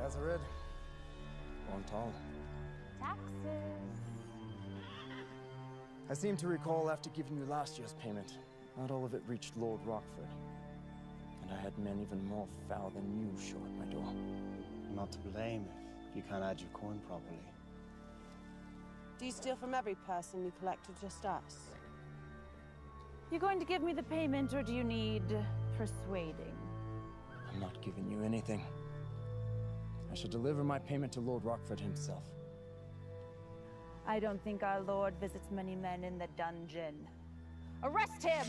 Gazarid. Want all. Taxes. I seem to recall after giving you last year's payment, not all of it reached Lord Rockford. And I had men even more foul than you show at my door. Not to blame if you can't add your coin properly. Do you steal from every person you collect, or just us? You going to give me the payment, or do you need persuading? I'm not giving you anything. I shall deliver my payment to Lord Rockford himself. I don't think our lord visits many men in the dungeon. Arrest him!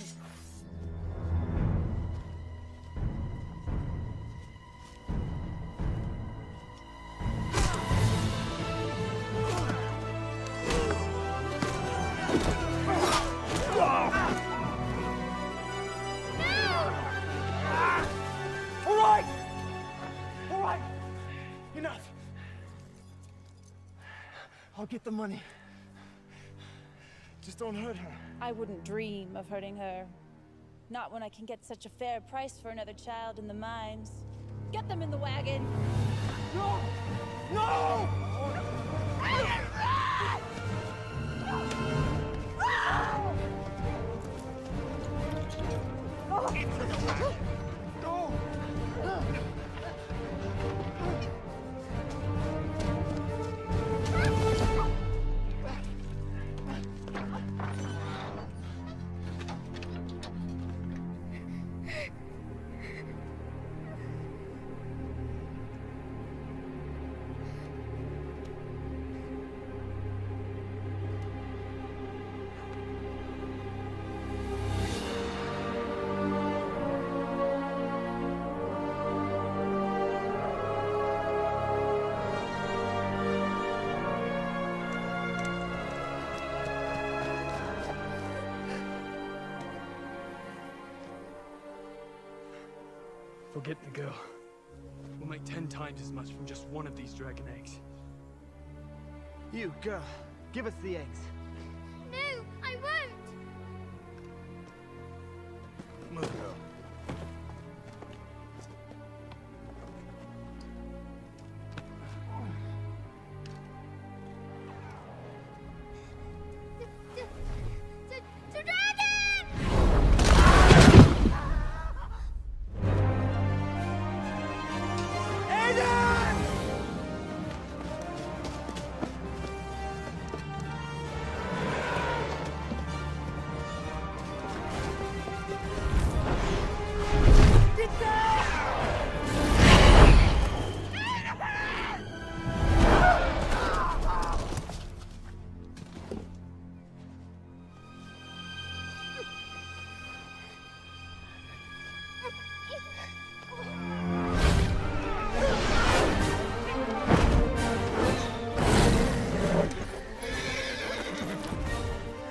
Enough! I'll get the money. Just don't hurt her. I wouldn't dream of hurting her. Not when I can get such a fair price for another child in the mines. Get them in the wagon! No! No! Forget the girl. We'll make 10 times as much from just one of these dragon eggs. You, girl, give us the eggs. No, I won't! Move, girl. The dragon!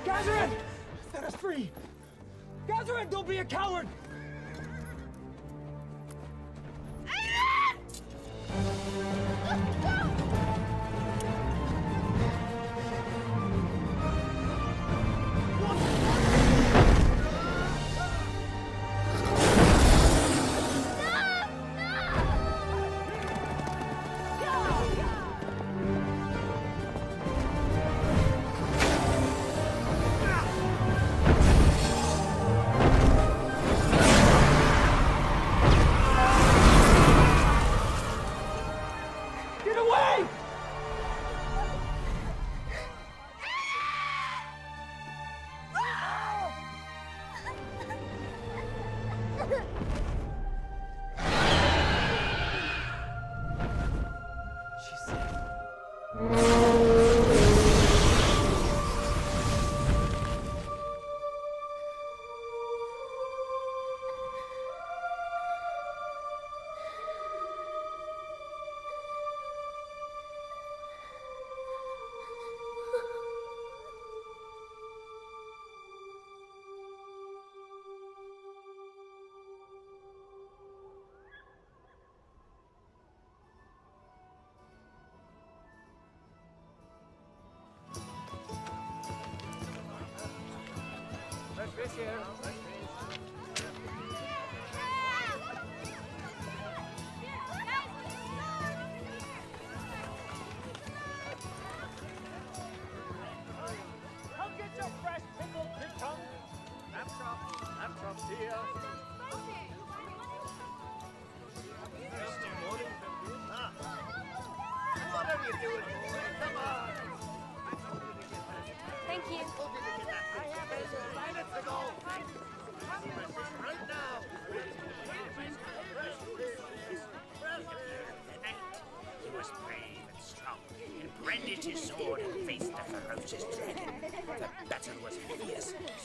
Gazarid! Set us free! Gazarid, don't be a coward! Fish here.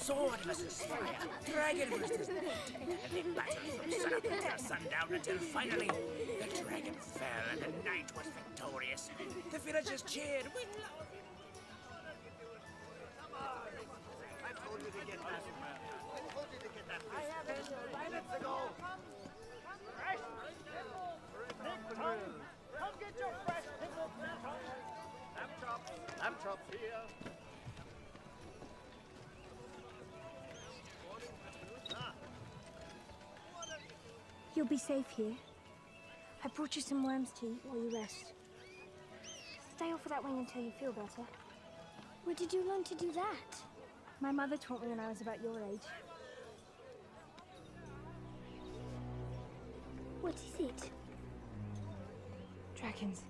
sword versus fire, dragon versus night, and they battled from sunup until sundown until finally the dragon fell and the knight was victorious. The villagers cheered. We love you. Come on. I told you to get that. I told you to get that. I have it 5 minutes ago. Fresh pickle. Come get your fresh pickle. Lamb chops here. You'll be safe here. I brought you some worms to eat while you rest. Stay off of that wing until you feel better. Where did you learn to do that? My mother taught me when I was about your age. What is it? Dragons.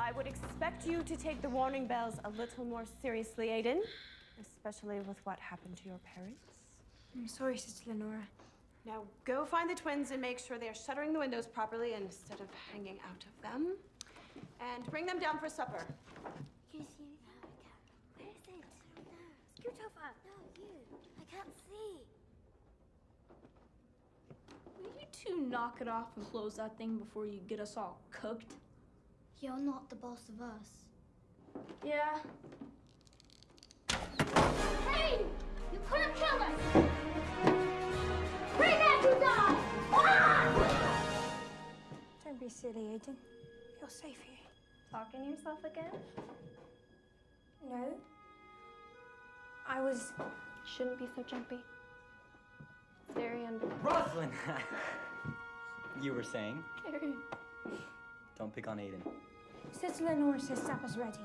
I would expect you to take the warning bells a little more seriously, Aiden. Especially with what happened to your parents. I'm sorry, Sister Lenora. Now go find the twins and make sure they're shuttering the windows properly instead of hanging out of them. And bring them down for supper. Can you see anything? Where is it? No. Scoot over. No, you. I can't see. Will you two knock it off and close that thing before you get us all cooked? You're not the boss of us. Yeah. Hey! You couldn't kill us! Bring that to die! Ah! Don't be silly, Aiden. You're safe here. Talking to yourself again? No. I was... Shouldn't be so jumpy. It's very Rosalind! You were saying? Don't pick on Aiden. Sister Lenora says supper's ready.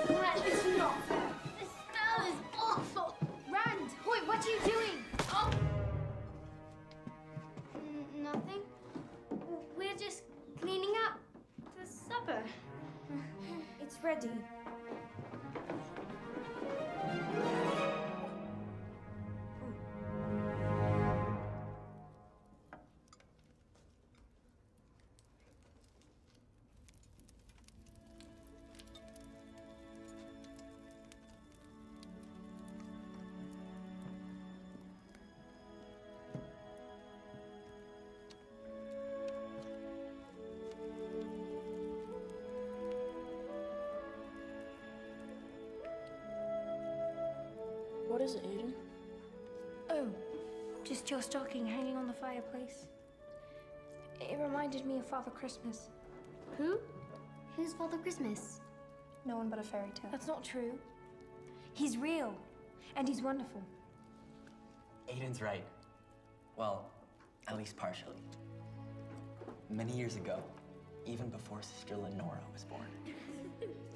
That is not fair. The smell is awful. Rand! Wait, what are you doing? Oh. Nothing. We're just cleaning up for supper. It's ready. What is it, Aiden? Oh, just your stocking hanging on the fireplace. It reminded me of Father Christmas. Who? Who's Father Christmas? No one but a fairy tale. That's not true. He's real, and he's wonderful. Aiden's right. Well, at least partially. Many years ago, even before Sister Lenora was born,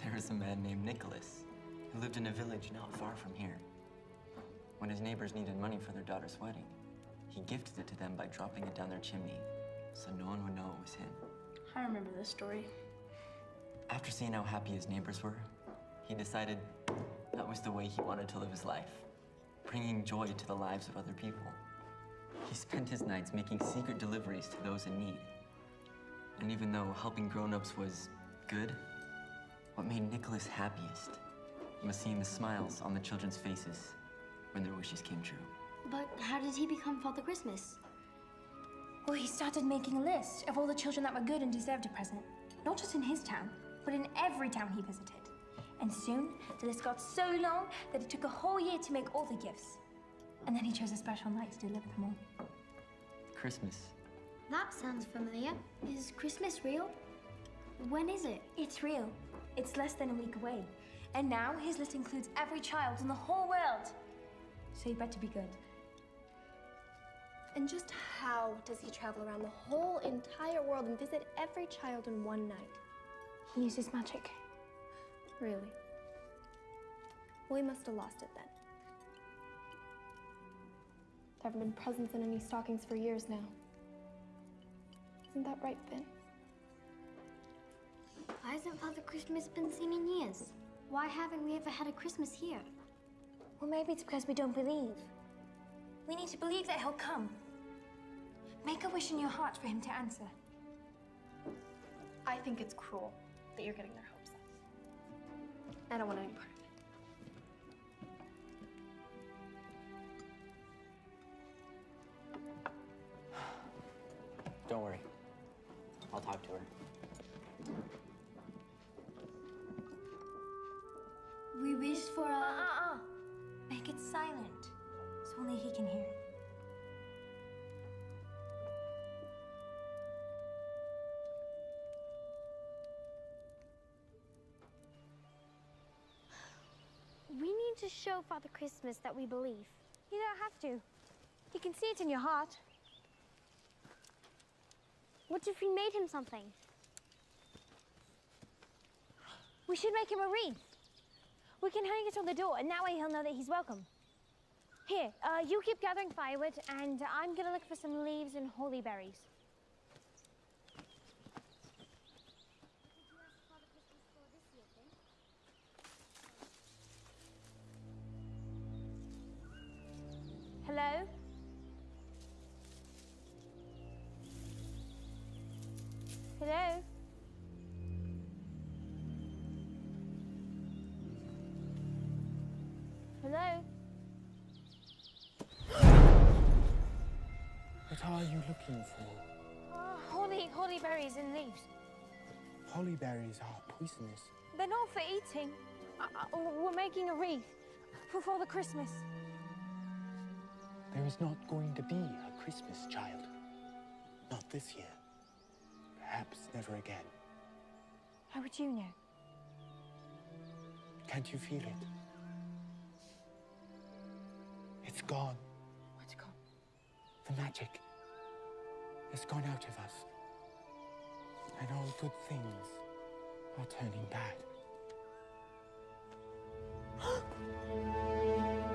there was a man named Nicholas who lived in a village not far from here. When his neighbors needed money for their daughter's wedding, he gifted it to them by dropping it down their chimney so no one would know it was him. I remember this story. After seeing how happy his neighbors were, he decided that was the way he wanted to live his life, bringing joy to the lives of other people. He spent his nights making secret deliveries to those in need. And even though helping grown-ups was good, what made Nicholas happiest was seeing the smiles on the children's faces when their wishes came true. But how did he become Father Christmas? Well, he started making a list of all the children that were good and deserved a present. Not just in his town, but in every town he visited. And soon, the list got so long that it took a whole year to make all the gifts. And then he chose a special night to deliver them all. Christmas. That sounds familiar. Is Christmas real? When is it? It's real. It's less than a week away. And now his list includes every child in the whole world. So you better be good. And just how does he travel around the whole entire world and visit every child in one night? He uses magic. Really? Well, he must have lost it then. There haven't been presents in any stockings for years now. Isn't that right, Finn? Why hasn't Father Christmas been seen in years? Why haven't we ever had a Christmas here? Well, maybe it's because we don't believe. We need to believe that he'll come. Make a wish in your heart for him to answer. I think it's cruel that you're getting their hopes up. I don't want any part of it. Don't worry. I'll talk to her. We wished for a... Make it silent, so only he can hear. We need to show Father Christmas that we believe. You don't have to. You can see it in your heart. What if we made him something? We should make him a wreath. We can hang it on the door, and that way he'll know that he's welcome. Here, you keep gathering firewood, and I'm gonna look for some leaves and holly berries. Hello? Hello? Hello? What are you looking for? Holly berries and leaves. Holly berries are poisonous. They're not for eating. We're making a wreath for Father Christmas. There is not going to be a Christmas, child. Not this year. Perhaps never again. How would you know? Can't you feel it? It's gone. What's gone? The magic has gone out of us. And all good things are turning bad.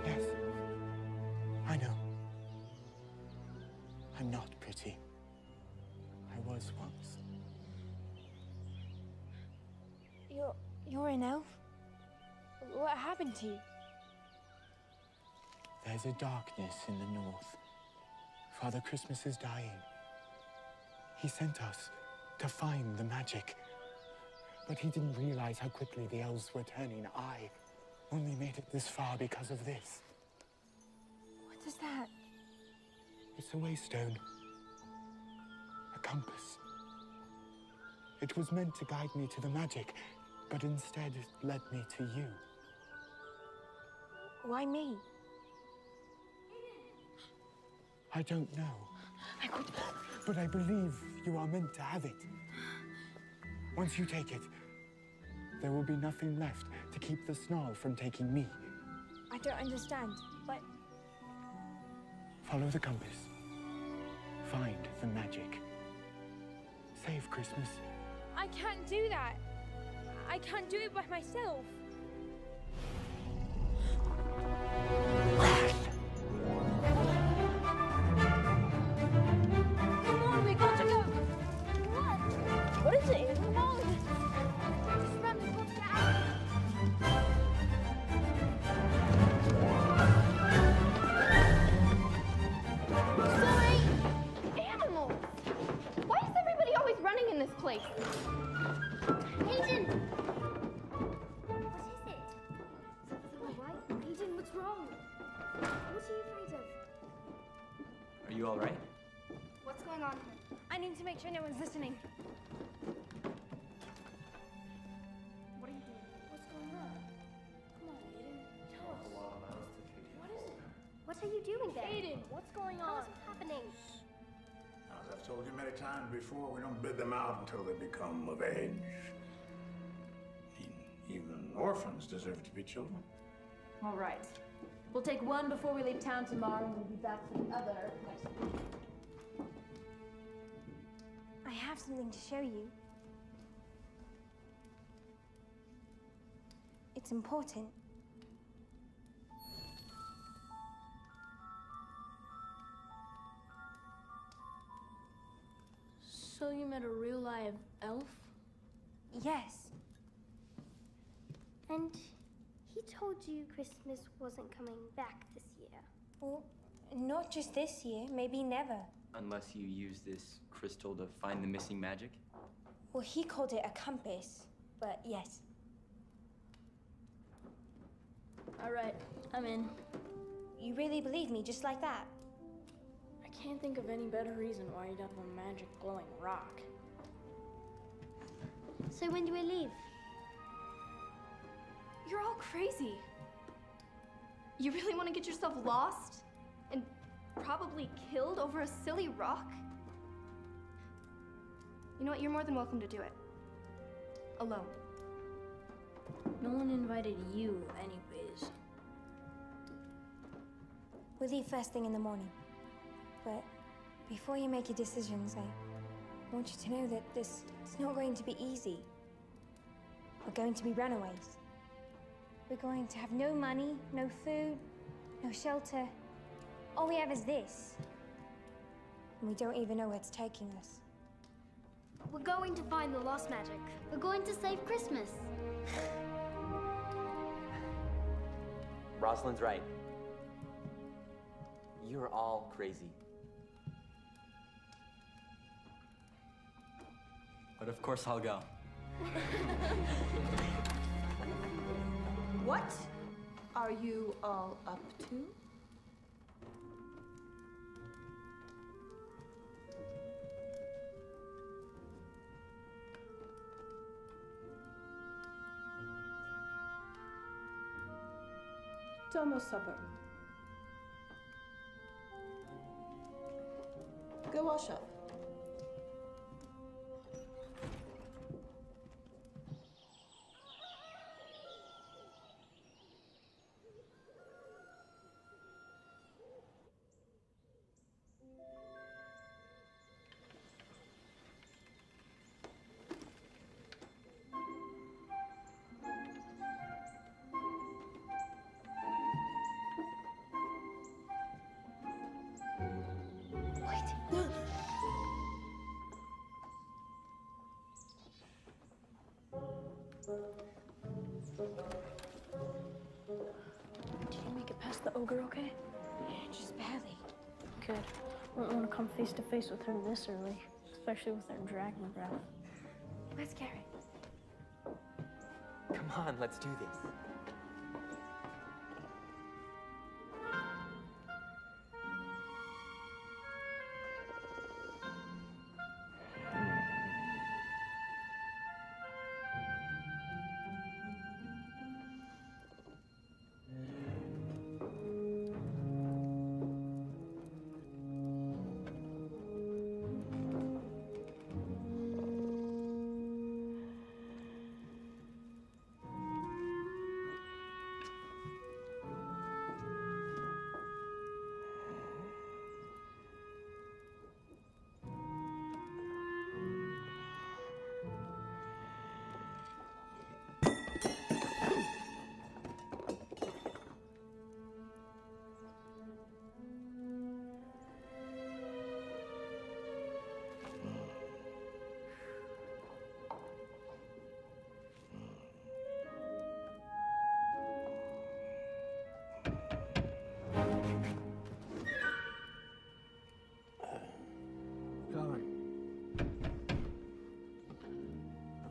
Yes, I know. I'm not pretty. I was once. You're an elf? What happened to you? There's a darkness in the north. Father Christmas is dying. He sent us to find the magic. But he didn't realize how quickly the elves were turning. I only made it this far because of this. What is that? It's a waystone. A compass. It was meant to guide me to the magic, but instead it led me to you. Why me? I don't know. But I believe you are meant to have it. Once you take it, there will be nothing left to keep the snarl from taking me. I don't understand, but... Follow the compass. Find the magic. Save Christmas. I can't do that. I can't do it by myself. Come on, we got to go. What is it? Come on. Just run before we get out. Sorry! Animals! Why is everybody always running in this place? Hayden! What is it? Is everything all right? Hayden, what's wrong? What are you afraid of? Are you all right? What's going on? I need to make sure no one's listening. What are you doing? What's going on? Come on, Aiden. Tell us. What is it? What are you doing there? Aiden, what's going on? What's happening? As I've told you many times before, we don't bid them out until they become of age. I mean, even orphans deserve to be children. All right. We'll take one before we leave town tomorrow, and we'll be back for the other next week. I have something to show you. It's important. So you met a real live elf? Yes. And he told you Christmas wasn't coming back this year. Well, not just this year, maybe never. Unless you use this crystal to find the missing magic? Well, he called it a compass, but yes. All right, I'm in. You really believe me just like that? I can't think of any better reason why you'd have a magic glowing rock. So when do we leave? You're all crazy. You really want to get yourself lost? And probably killed over a silly rock? You know what? You're more than welcome to do it. Alone. No one invited you anyways. We'll leave first thing in the morning. But before you make your decisions, I want you to know that it's not going to be easy. We're going to be runaways. We're going to have no money, no food, no shelter. All we have is this. And we don't even know where it's taking us. We're going to find the lost magic. We're going to save Christmas. Rosalind's right. You're all crazy. But of course I'll go. What are you all up to? It's almost supper. Go wash up. Did you make it past the ogre okay? Yeah, just barely. Good. Wouldn't want to come face to face with her this early, especially with her dragon breath. Where's Garrett? Come on, let's do this.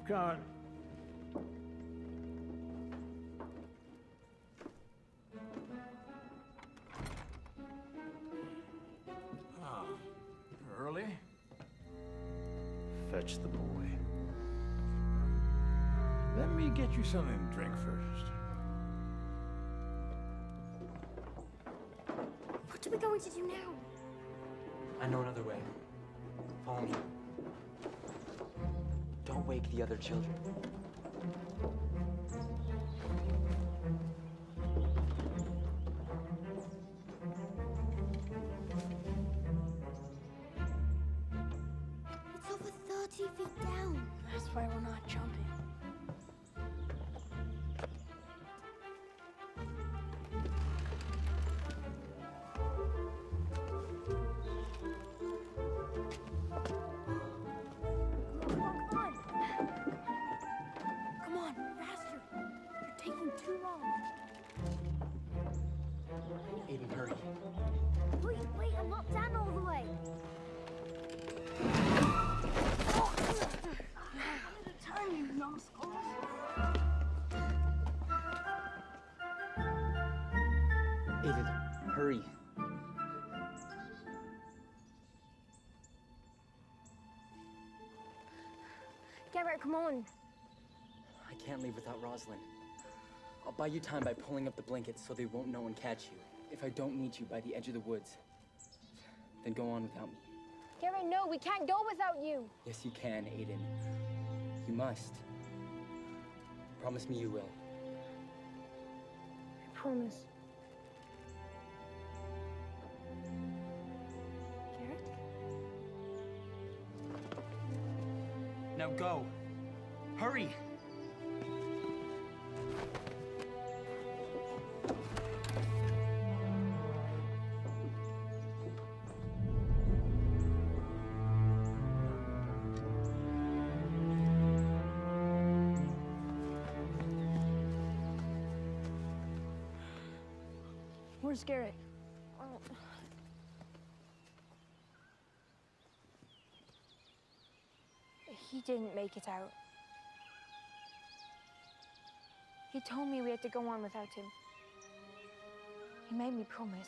God. Ah, early? touch the boy. Let me get you something to drink first. What are we going to do now? I know another way. Follow me. Don't wake the other children. It's over 30 feet down. That's why we're not jumping. Come on, faster. You're taking too long. Aiden, hurry. Wait, I'm not down all the way. Turn, you numbskulls. Aiden, hurry. Garrett, come on. I can't leave without Rosalind. I'll buy you time by pulling up the blankets so they won't know and catch you. If I don't meet you by the edge of the woods, then go on without me. Garrett, no, we can't go without you. Yes, you can, Aiden. You must. Promise me you will. I promise. Garrett? Now go. Hurry! Where's Garrett? He didn't make it out. He told me we had to go on without him. He made me promise.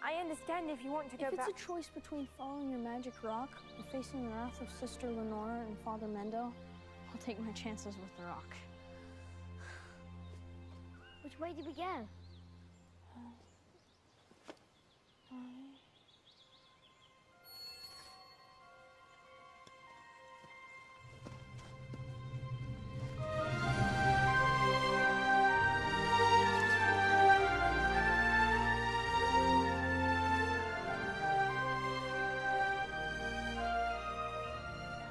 I understand if you want to go If back. it's a choice between following your magic rock or facing the wrath of Sister Lenora and Father Mendel, I'll take my chances with the rock. Which way did we go?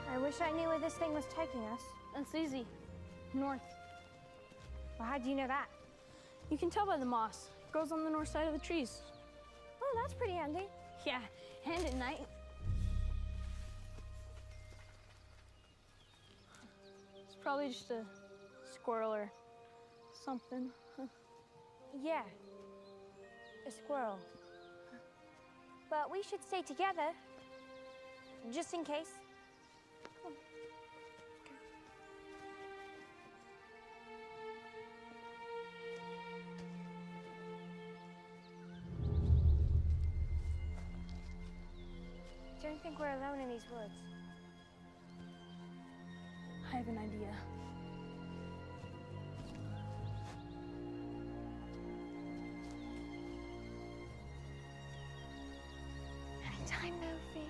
I wish I knew where this thing was taking us. That's easy. North. Well, how do you know that? You can tell by the moss. It grows on the north side of the trees. Oh, that's pretty handy. Yeah, and at night. It's probably just a squirrel or something. Yeah, a squirrel. But we should stay together, just in case. Don't think we're alone in these woods. I have an idea. Anytime, Murphy.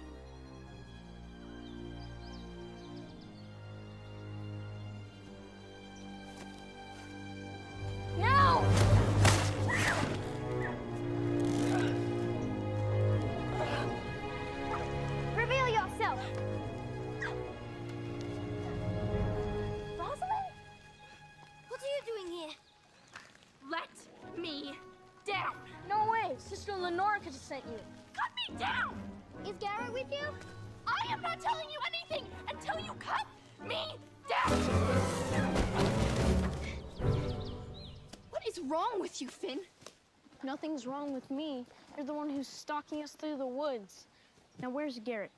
No! Reveal yourself! Rosalind? What are you doing here? Let me down! No way! Sister Lenora could have sent you. Cut me down! Is Garrett with you? I am not telling you anything until you cut me down! What is wrong with you, Finn? Nothing's wrong with me. You're the one who's stalking us through the woods. Now, where's Garrett?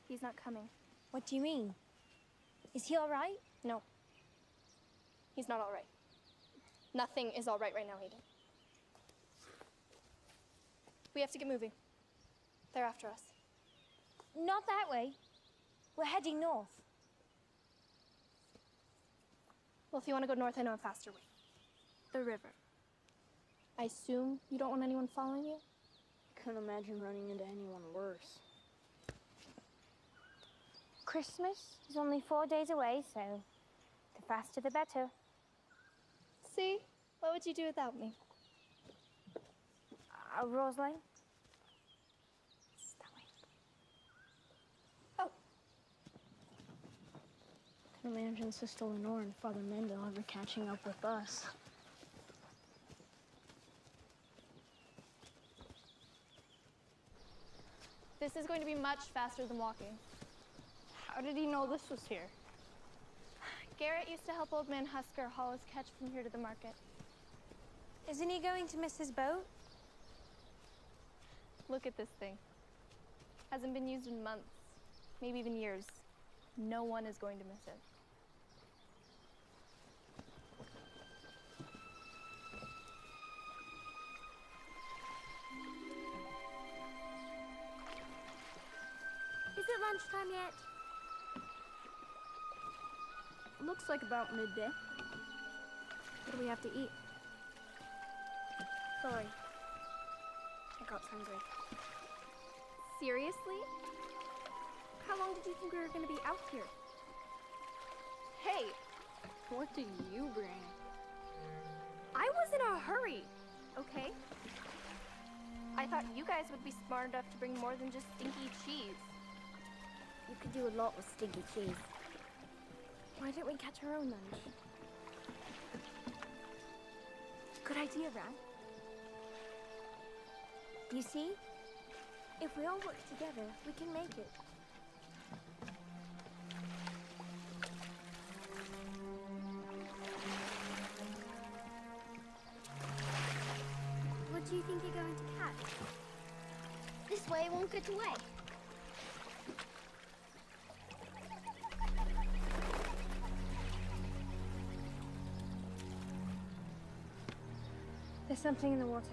He's not coming. What do you mean? Is he all right? No. He's not all right. Nothing is all right now, Aiden. We have to get moving. They're after us. Not that way. We're heading north. Well, if you want to go north, I know a faster way. The river. I assume you don't want anyone following you? Couldn't imagine running into anyone worse. Christmas is only 4 days away, so the faster the better. See? What would you do without me? Rosalind? Can imagine Sister Lenore and Father Mendel ever catching up with us. This is going to be much faster than walking. How did he know this was here? Garrett used to help Old Man Husker haul his catch from here to the market. Isn't he going to miss his boat? Look at this thing. Hasn't been used in months, maybe even years. No one is going to miss it. Is it lunchtime yet? Looks like about midday. What do we have to eat? Sorry. I got hungry. Seriously? How long did you think we were going to be out here? Hey! What did you bring? I was in a hurry, okay? I thought you guys would be smart enough to bring more than just stinky cheese. You could do a lot with stinky cheese. Why don't we catch our own lunch? Good idea, Ran. You see? If we all work together, we can make it. What do you think you're going to catch? This way it won't get away. There's something in the water.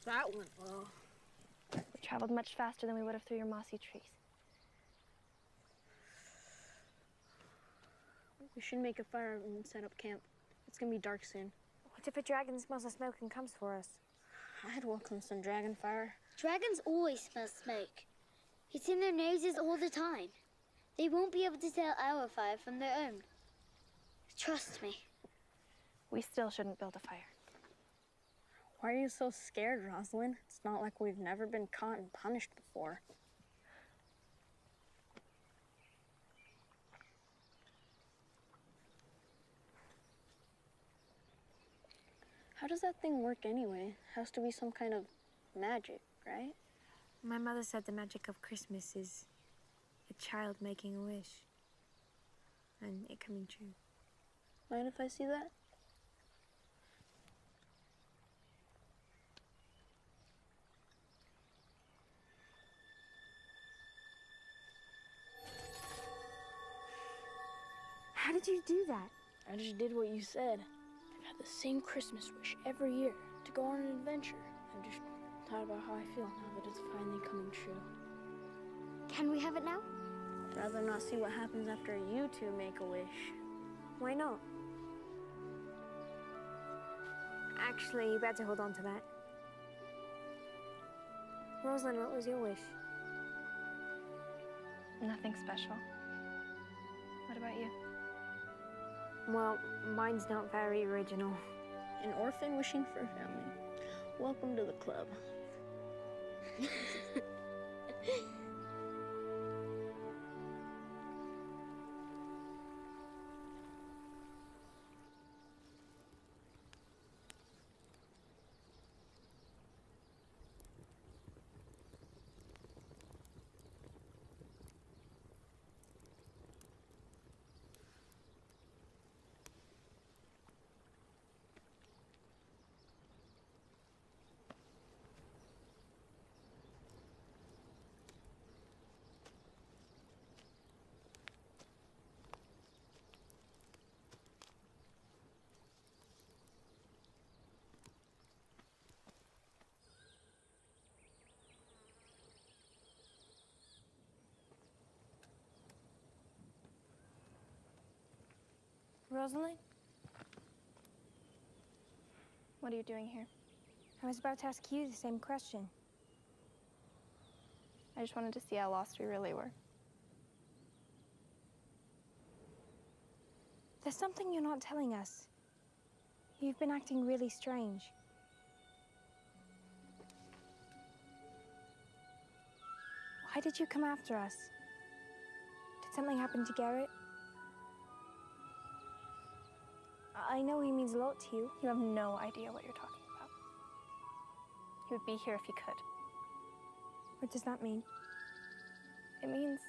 That went well. We traveled much faster than we would have through your mossy trees. We should make a fire and set up camp. It's gonna be dark soon. What if a dragon smells the smoke and comes for us? I'd welcome some dragon fire. Dragons always smell smoke. It's in their noses all the time. They won't be able to tell our fire from their own. Trust me. We still shouldn't build a fire. Why are you so scared, Rosalind? It's not like we've never been caught and punished before. How does that thing work anyway? Has to be some kind of magic, right? My mother said the magic of Christmas is a child making a wish. and it coming true. Mind if I see that? How did you do that? I just did what you said. I've had the same Christmas wish every year to go on an adventure. I just thought about how I feel now that it's finally coming true. Can we have it now? I'd rather not see what happens after you two make a wish. Why not? Actually, you better hold on to that. Rosalind, what was your wish? Nothing special. What about you? Well, mine's not very original. An orphan wishing for a family. Welcome to the club. Rosalind? What are you doing here? I was about to ask you the same question. I just wanted to see how lost we really were. There's something you're not telling us. You've been acting really strange. Why did you come after us? Did something happen to Garrett? I know he means a lot to you. You have no idea what you're talking about. He would be here if he could. What does that mean? It means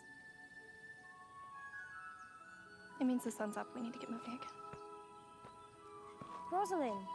the sun's up. We need to get moving again. Rosalind!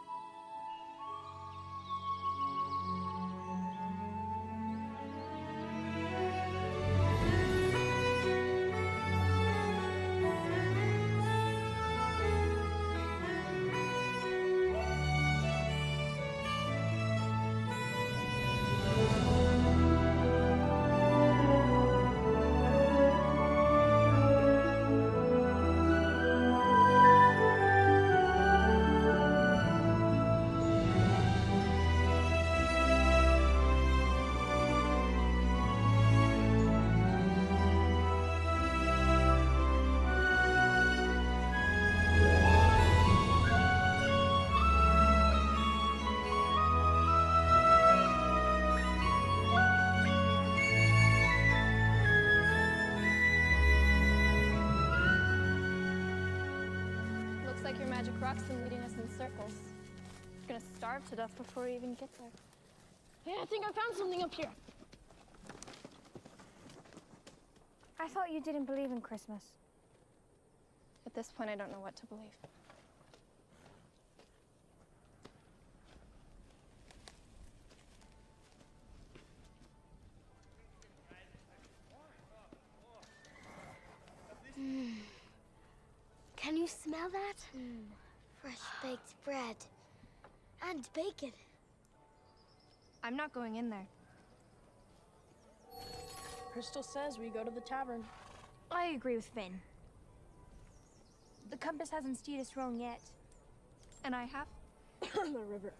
Looks like your magic rock's been leading us in circles. We're gonna starve to death before we even get there. Hey, I think I found something up here. I thought you didn't believe in Christmas. At this point, I don't know what to believe. Can you smell that? Fresh baked bread. And bacon. I'm not going in there. Crystal says we go to the tavern. I agree with Finn. The compass hasn't steered us wrong yet. And I have? The river.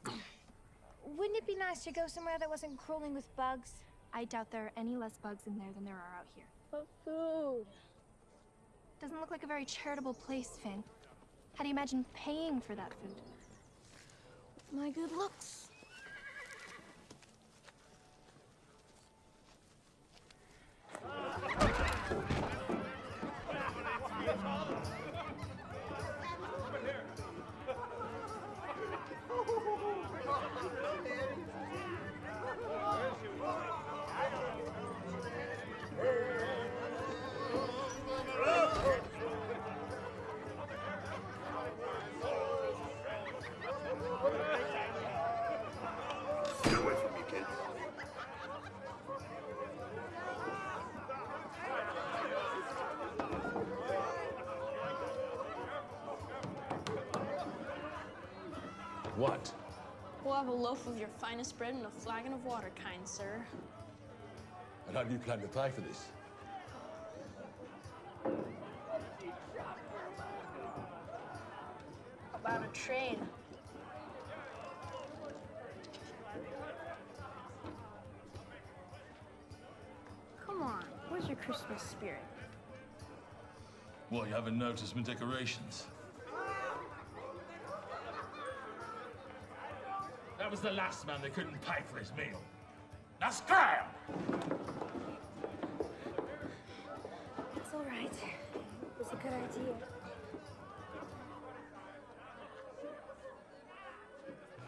Wouldn't it be nice to go somewhere that wasn't crawling with bugs? I doubt there are any less bugs in there than there are out here. But food. Doesn't look like a very charitable place, Finn. How do you imagine paying for that food? With my good looks. What? We'll have a loaf of your finest bread and a flagon of water, kind sir. And how do you plan to pay for this? About a trade. Come on, where's your Christmas spirit? What, you haven't noticed my decorations? That was the last man that couldn't pay for his meal. Now scram! It's all right. It was a good idea.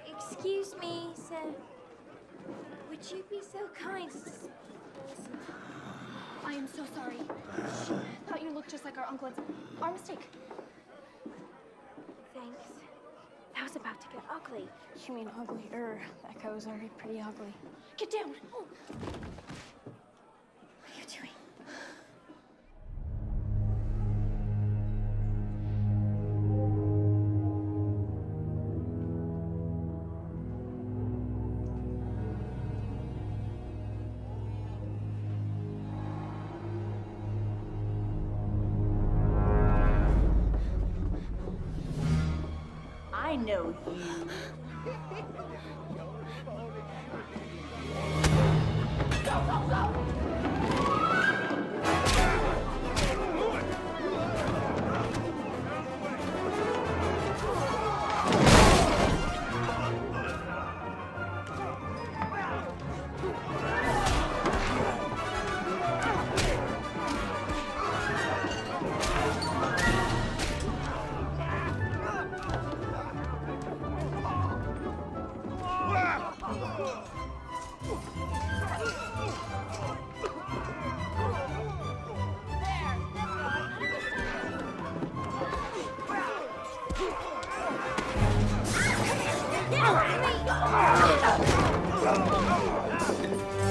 Excuse me, sir. Would you be so kind as to... I am so sorry. Thought you looked just like our uncle. It's our mistake. Thanks. That was about to get ugly. You mean uglier? That guy was already pretty ugly. Get down! Oh. What are you doing? I know you. Go, go, go!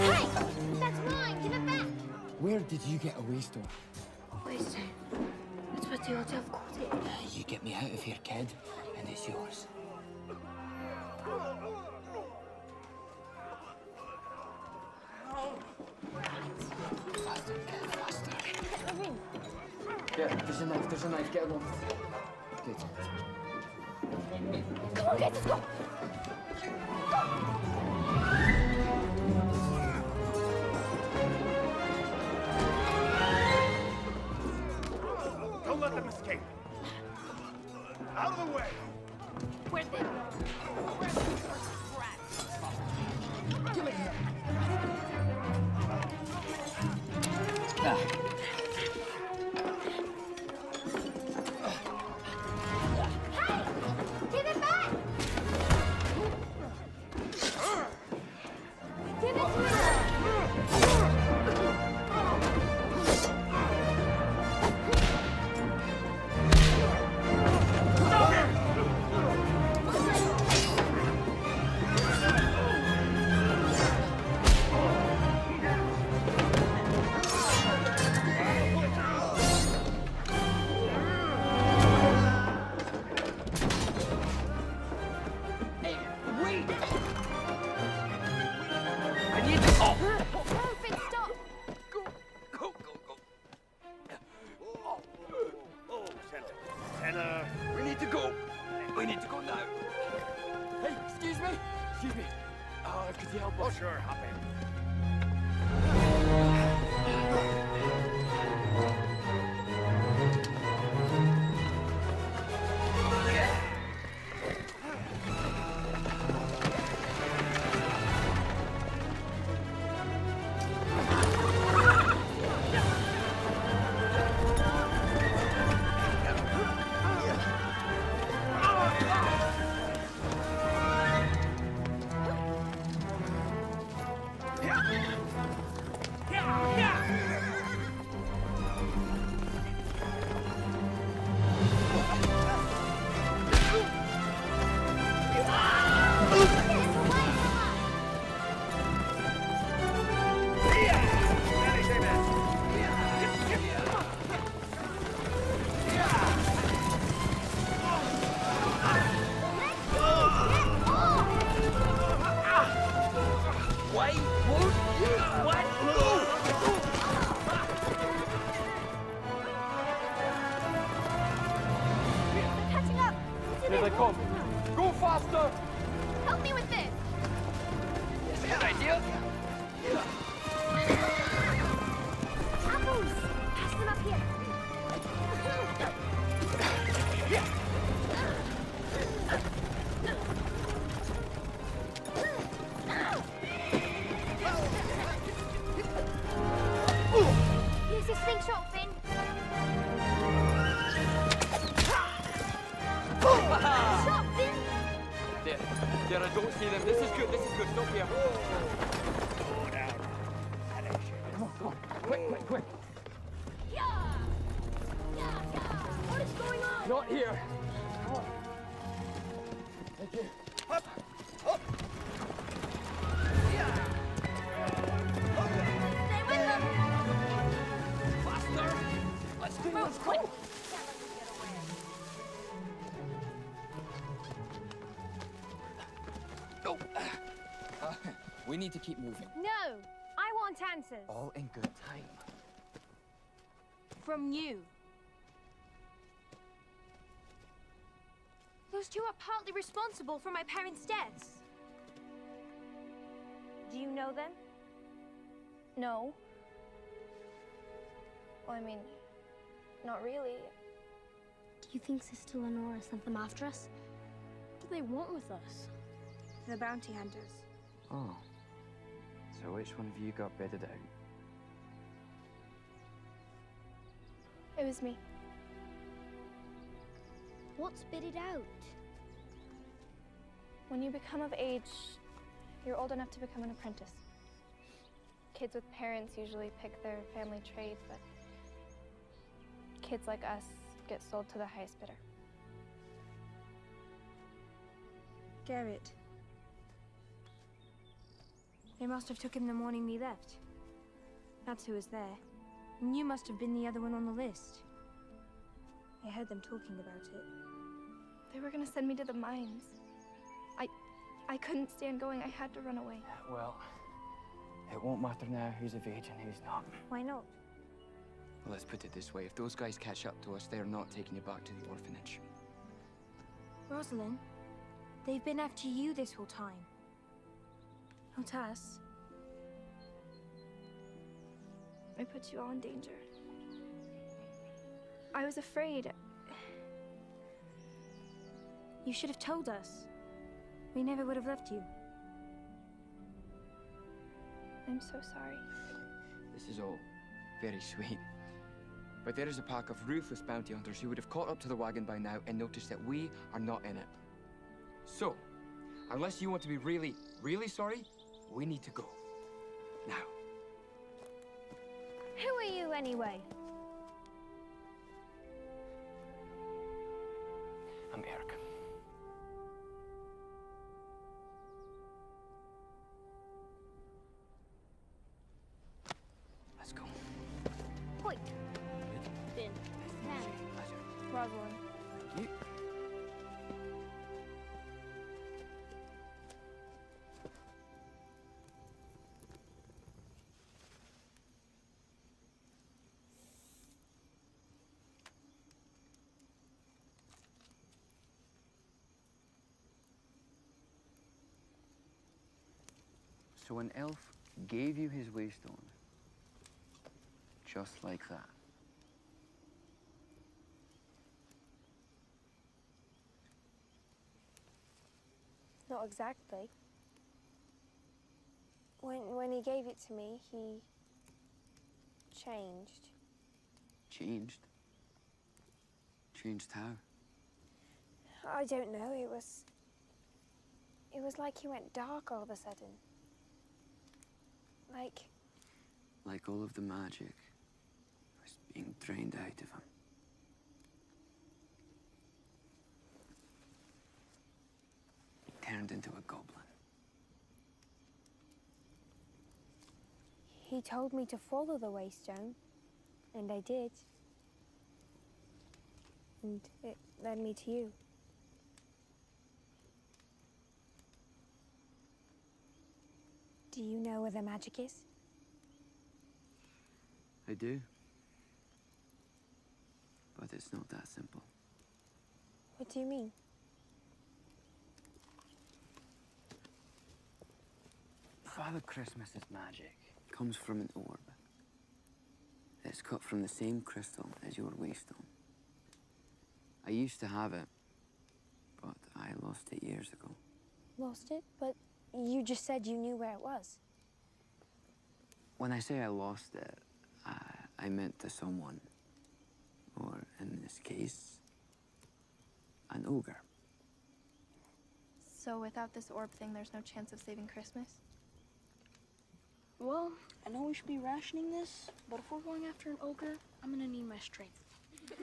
Hey! That's mine! Give it back! Where did you get a waystone? Waystone? That's what the old elf called it. You get me out of here, kid, and it's yours. Faster, kid, faster. Yeah, there's a knife, get along. Good. Come on, guys, let's go! Don't let them escape. Out of the way. Where's the... Where's the rat? Give it here. Ah. Give it back! Give it to her! We need to go. We need to go now. Hey, excuse me. Excuse me. Could you help us? Oh, sure, hop in. Here they come. Go faster! Help me with this! Bad idea. Apples! Pass them up here. Use your slingshot, Finn. Shot, Finn! There, I don't see them. This is good, stop here. Come on, quick. What is going on? Not here. Come on. Thank you. Up. Stay with them! Faster. Let's do this quick. We need to keep moving. No! I want answers. All in good time. From you. Those two are partly responsible for my parents' deaths. Do you know them? No. Well, I mean, not really. Do you think Sister Lenora sent them after us? What do they want with us? The bounty hunters. Oh. So which one of you got bedded out? It was me. What's bitted out? When you become of age, you're old enough to become an apprentice. Kids with parents usually pick their family trade, but kids like us get sold to the highest bidder. Garrett. They must have took him the morning we left. That's who was there. And you must have been the other one on the list. I heard them talking about it. They were gonna send me to the mines. I couldn't stand going. I had to run away. Well, it won't matter now who's of age and who's not. Why not? Well, let's put it this way. If those guys catch up to us, they're not taking you back to the orphanage. Rosalind, they've been after you this whole time. Not us. I put you all in danger. I was afraid. You should have told us. We never would have left you. I'm so sorry. This is all very sweet. But there is a pack of ruthless bounty hunters who would have caught up to the wagon by now and noticed that we are not in it. So, unless you want to be really, really sorry, we need to go. Now. Who are you, anyway? I'm Eric. Let's go. Point. Finn. Rosalind. Thank you. So an elf gave you his waystone, just like that. Not exactly. When he gave it to me, he changed. Changed? Changed how? I don't know, it was like he went dark all of a sudden. Like all of the magic was being drained out of him. He turned into a goblin. He told me to follow the waystone, and I did. And it led me to you. Do you know where the magic is? I do. But it's not that simple. What do you mean? Father Christmas's magic comes from an orb. It's cut from the same crystal as your waystone. I used to have it, but I lost it years ago. Lost it? But you just said you knew where it was. When I say I lost it, I meant to someone, or in this case, an ogre. So without this orb thing, there's no chance of saving Christmas? Well, I know we should be rationing this, but if we're going after an ogre, I'm gonna need my strength. I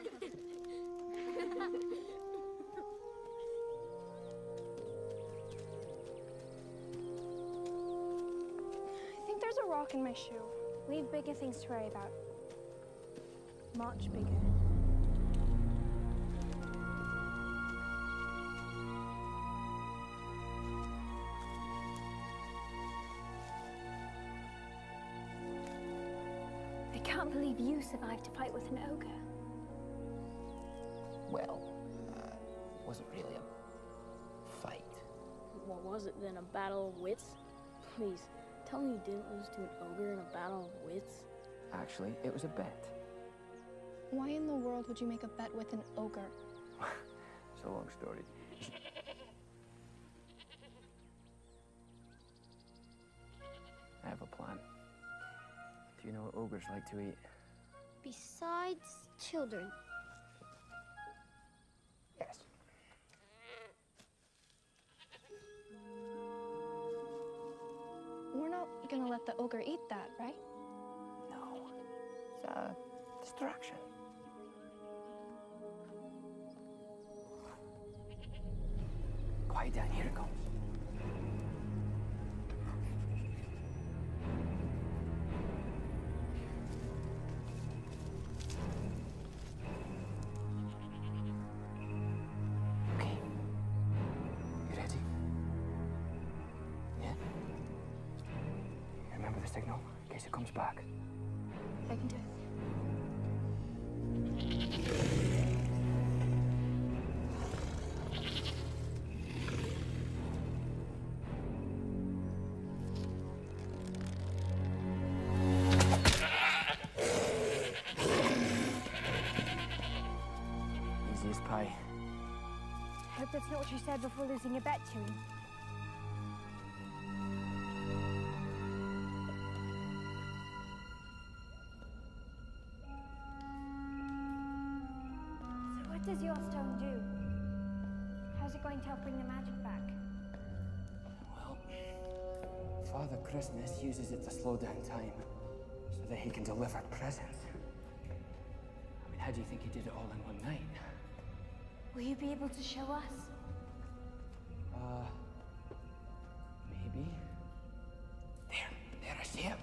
think there's a rock in my shoe. We have bigger things to worry about. Much bigger. I can't believe you survived to fight with an ogre. Well, it wasn't really a fight. What was it then, a battle of wits? Please, tell me you didn't lose to an ogre in a battle of wits? Actually, it was a bet. Why in the world would you make a bet with an ogre? It's a long story. I have a plan. Do you know what ogres like to eat? Besides children. Yes. We're not gonna let the ogre eat that, right? No. It's a distraction. Quiet down, here it comes. Okay. You ready? Yeah? Remember the signal in case it comes back. I can do it. Easy as pie. Hope that's not what you said before losing your bet to him. So what does your stone do? How's it going to help bring the magic back? Well, Father Christmas uses it to slow down time so that he can deliver presents. I mean, how do you think he did it all in one night? Will you be able to show us? Maybe. There, I see him.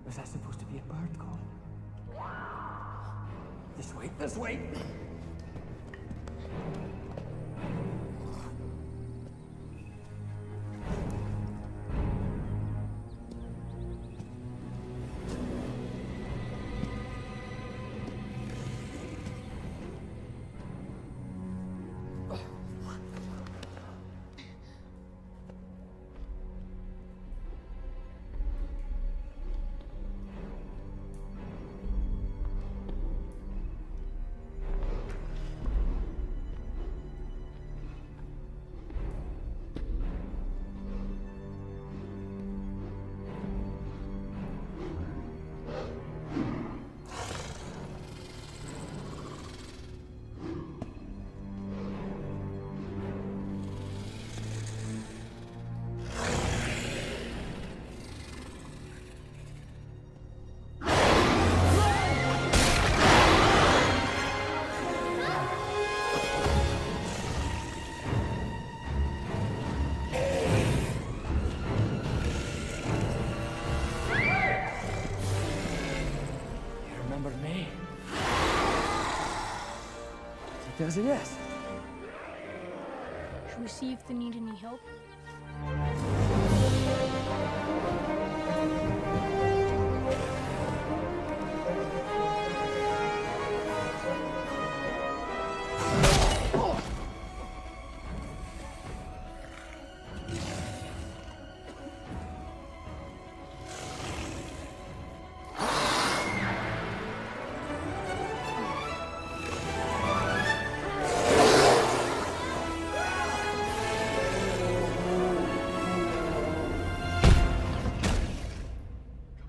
Was that supposed to be a bird call? This way, this way! There's a yes. Should we see if they need any help?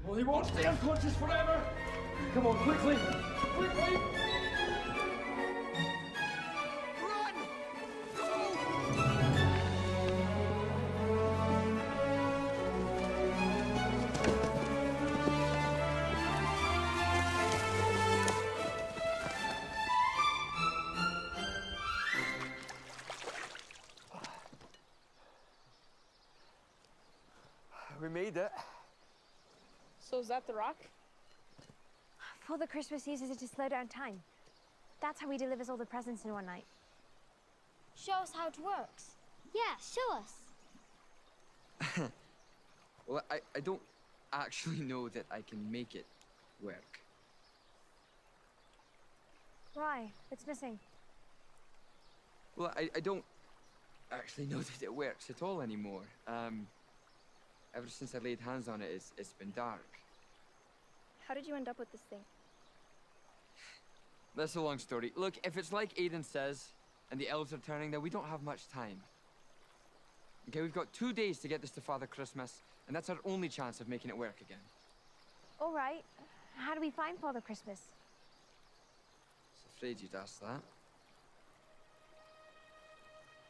Well, he won't stay unconscious forever. Come on, quickly. Quickly. Run! We made it. So is that the rock? Father Christmas uses it to slow down time. That's how he delivers all the presents in one night. Show us how it works. Yeah, show us. Well, I don't actually know that I can make it work. Why? It's missing. Well, I don't actually know that it works at all anymore. Ever since I laid hands on it, it's been dark. How did you end up with this thing? That's a long story. Look, if it's like Aiden says, and the elves are turning, then we don't have much time. Okay, we've got 2 days to get this to Father Christmas, and that's our only chance of making it work again. All right. How do we find Father Christmas? I was afraid you'd ask that.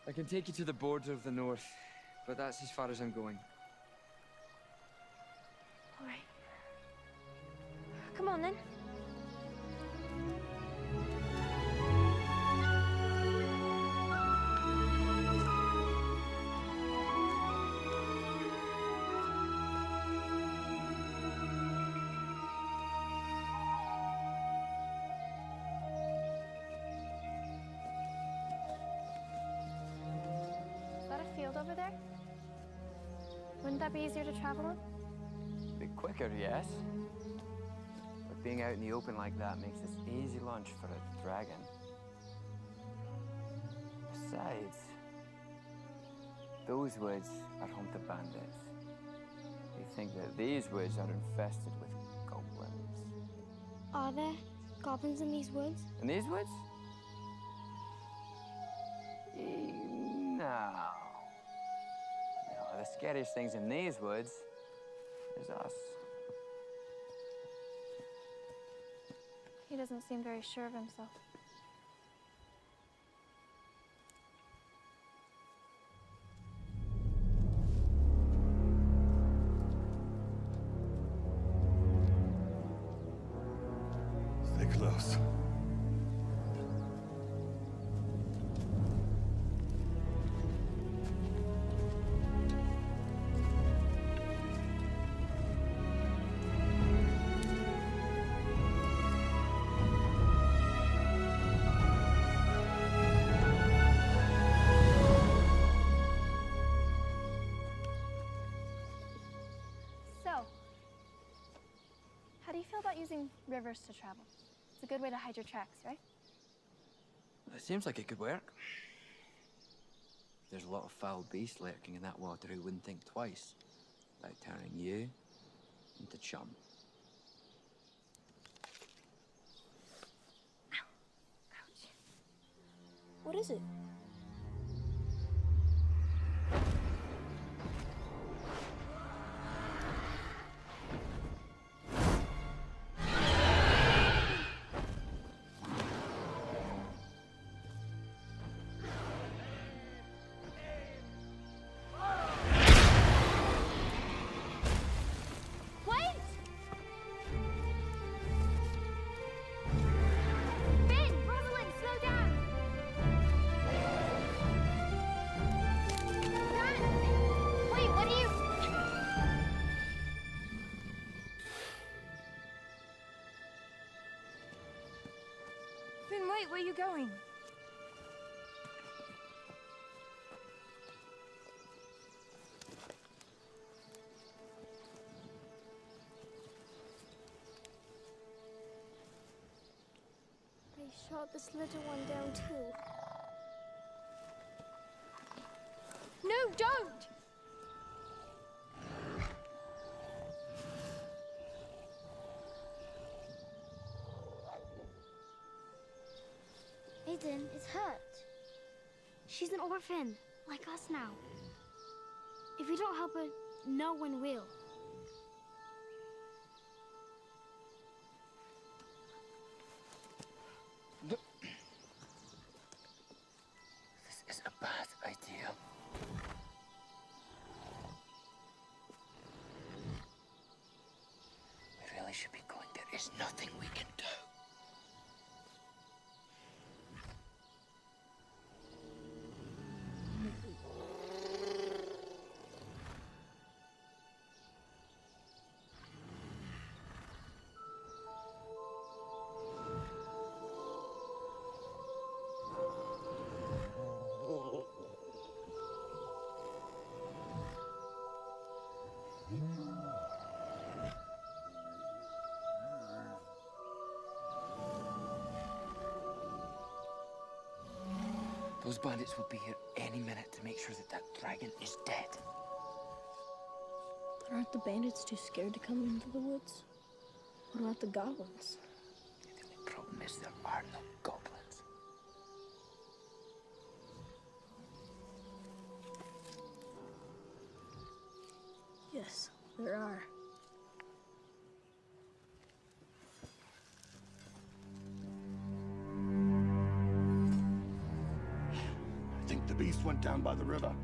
I can take you to the border of the north, but that's as far as I'm going. All right. Come on, then. Is that a field over there? Wouldn't that be easier to travel on? A bit quicker, yes. But being out in the open like that makes this easy lunch for a dragon. Besides, those woods are home to bandits. They think that these woods are infested with goblins. Are there goblins in these woods? In these woods? No. No, the scariest things in these woods is us. He doesn't seem very sure of himself. Stay close. So, how do you feel about using rivers to travel? It's a good way to hide your tracks, right? It seems like it could work. There's a lot of foul beasts lurking in that water who wouldn't think twice about turning you into chum. What is it? Wait! Ben, Rosalind, slow down! Wait, what are you... Finn, wait, where are you going? chart this little one down too. No, don't! Aiden is hurt. She's an orphan, like us now. If we don't help her, no one will. This is a bad idea. We really should be going. There is nothing we can do. Those bandits will be here any minute to make sure that that dragon is dead. But aren't the bandits too scared to come into the woods? What about the goblins? The only problem is there are no goblins. Yes, there are. I think the beast went down by the river.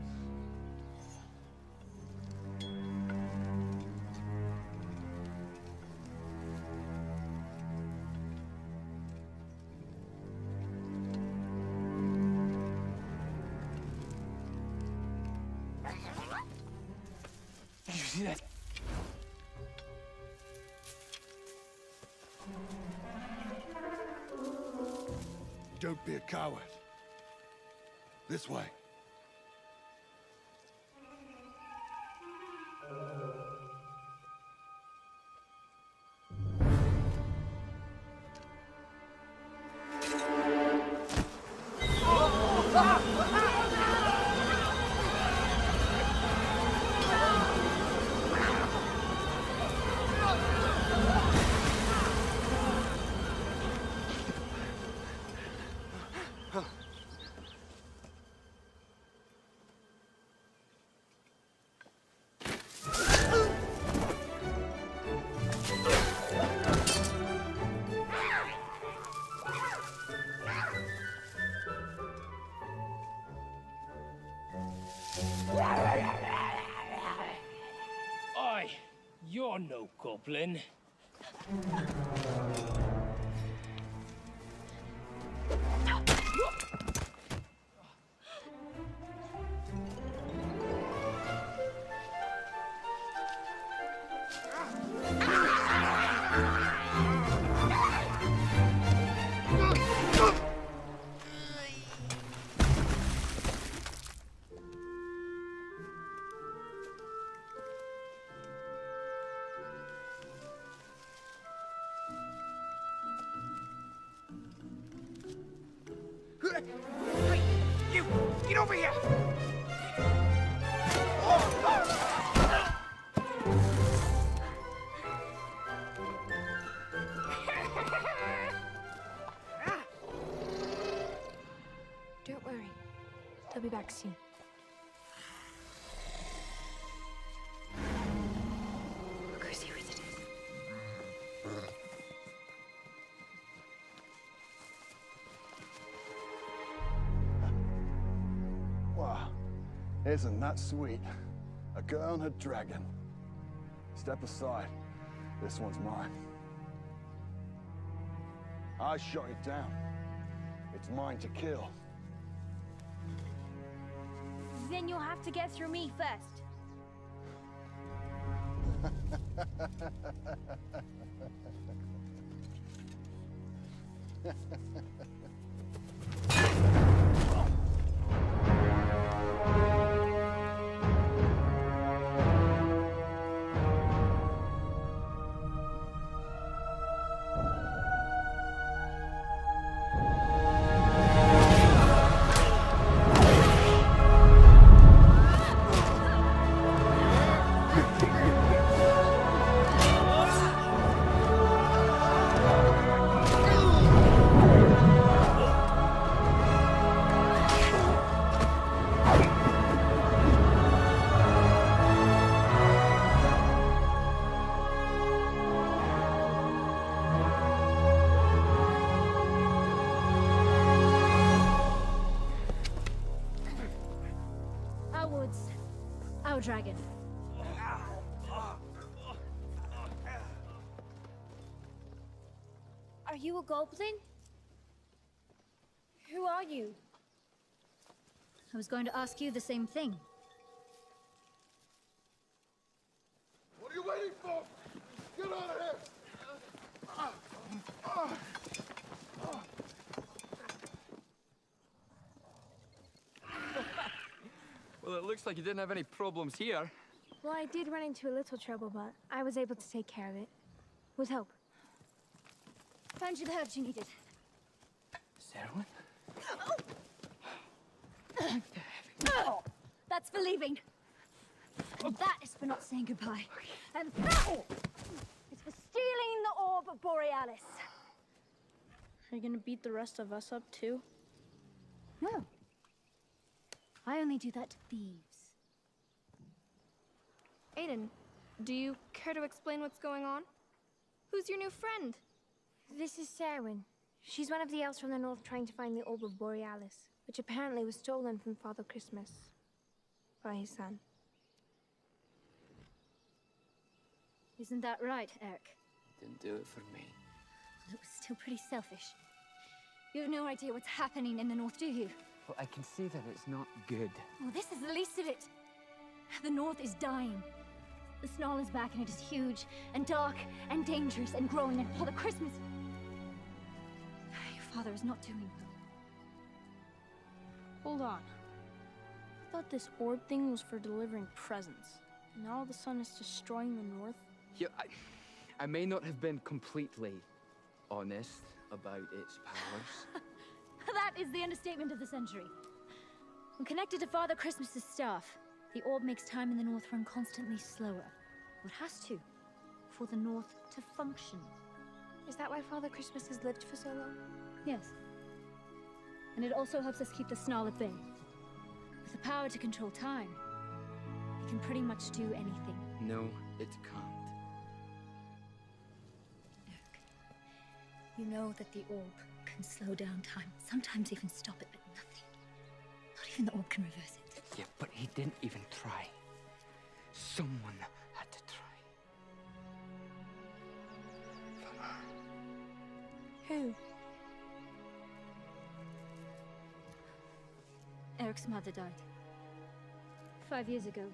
Did you see that? Don't be a coward. This way. Oi, you're no goblin. Hey, you! Get over here! Don't worry. They'll be back soon. We'll go see what it is. Wow, isn't that sweet? A girl and a dragon. Step aside. This one's mine. I shot it down. It's mine to kill. Then you'll have to get through me first. Now, dragon. Are you a goblin? Who are you? I was going to ask you the same thing. What are you waiting for? Get out of here! Well, it looks like you didn't have any problems here. Well, I did run into a little trouble, but I was able to take care of it. With help. Found you the herbs you needed. Serwyn? Oh, that's for leaving. And that is for not saying goodbye. And that is for stealing the orb of Borealis. Are you gonna beat the rest of us up too? No. I only do that to thieves. Aiden, do you care to explain what's going on? Who's your new friend? This is Serwyn. She's one of the elves from the north trying to find the orb of Borealis, which apparently was stolen from Father Christmas by his son. Isn't that right, Eric? Didn't do it for me. It was still pretty selfish. You have no idea what's happening in the north, do you? Well, I can see that it's not good. Well, this is the least of it. The north is dying. The snarl is back and it is huge and dark and dangerous and growing, and Father Christmas... Your father is not doing well. Hold on. I thought this orb thing was for delivering presents. And now all of a sudden it's destroying the north? Yeah, I may not have been completely honest about its powers. That is the understatement of the century. When connected to Father Christmas's staff, the orb makes time in the north run constantly slower. It has to, for the north to function. Is that why Father Christmas has lived for so long? Yes. And it also helps us keep the snarl at bay. With the power to control time, it can pretty much do anything. No, it can't. You know that the orb can slow down time, sometimes even stop it, but nothing. Not even the orb can reverse it. Yeah, but he didn't even try. Someone had to try. Who? Eric's mother died. 5 years ago.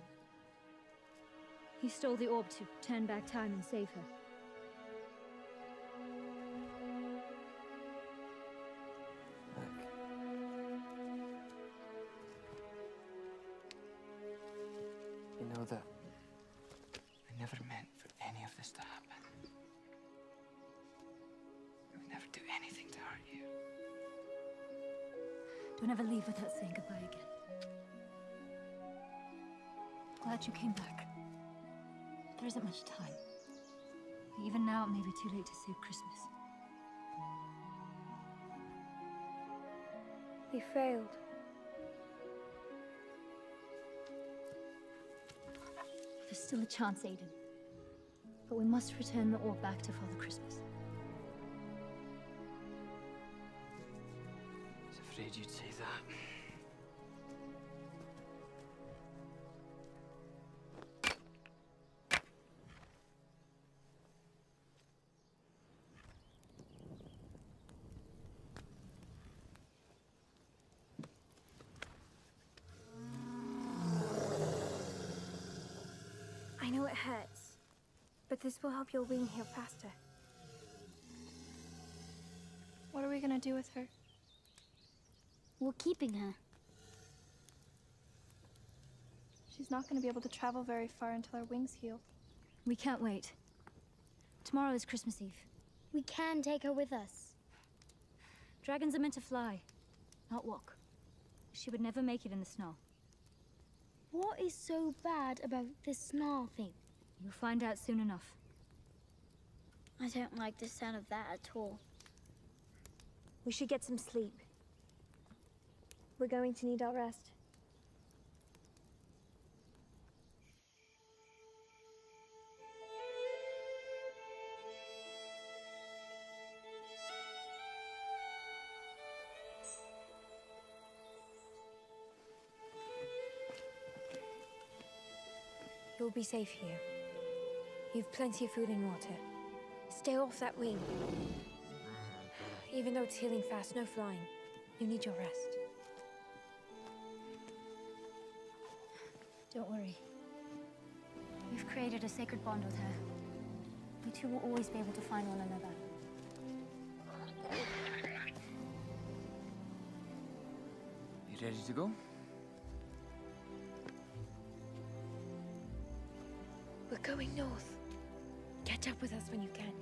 He stole the orb to turn back time and save her. You know that I never meant for any of this to happen. I would never do anything to hurt you. Don't ever leave without saying goodbye again. Glad you came back. There isn't much time. Even now, it may be too late to save Christmas. We failed. There's still a chance, Aiden. But we must return the orb back to Father Christmas. I was afraid you'd say that. I know it hurts, but this will help your wound heal faster. What are we gonna do with her? We're keeping her. She's not gonna be able to travel very far until her wings heal. We can't wait. Tomorrow is Christmas Eve. We can take her with us. Dragons are meant to fly, not walk. She would never make it in the snow. What is so bad about this snarl thing? You'll find out soon enough. I don't like the sound of that at all. We should get some sleep. We're going to need our rest. You'll be safe here. You've plenty of food and water. Stay off that wing. Even though it's healing fast, no flying. You need your rest. Don't worry. We've created a sacred bond with her. You two will always be able to find one another. You ready to go? We're going north. Catch up with us when you can.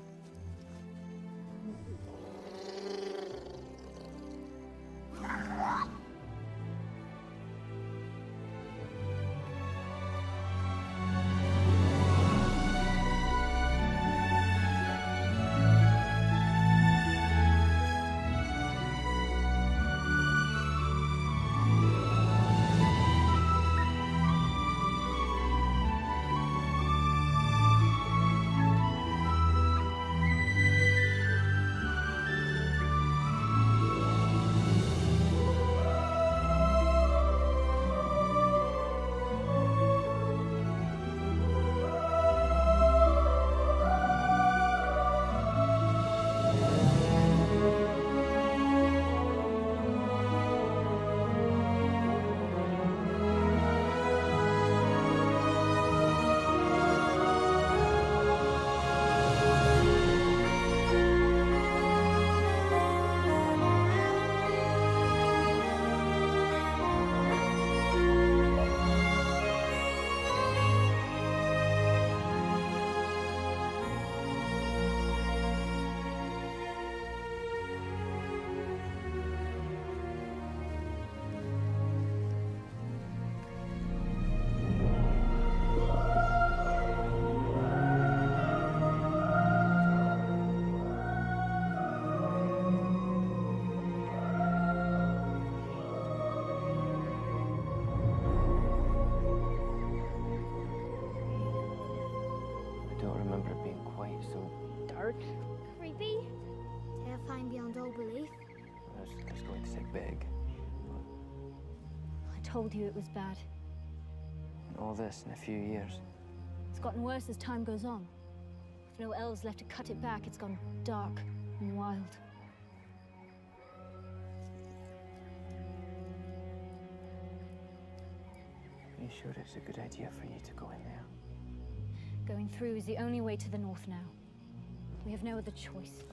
Creepy? Terrifying beyond all belief? I was going to say big. I told you it was bad. And all this in a few years. It's gotten worse as time goes on. With no elves left to cut it back, it's gone dark and wild. Are you sure it's a good idea for you to go in there? Going through is the only way to the north now. We have no other choice.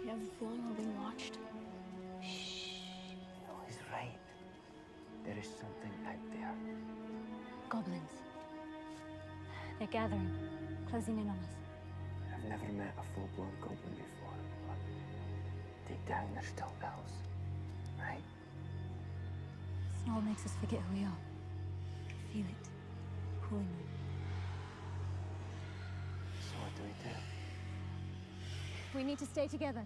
You have the feeling we're being watched? No, he's right. There is something out there. Goblins. They're gathering, closing in on us. I've never met a full-blown goblin before, but deep down they're still elves, right? Snow makes us forget who we are. Feel it. Pulling on. So what do we do? We need to stay together.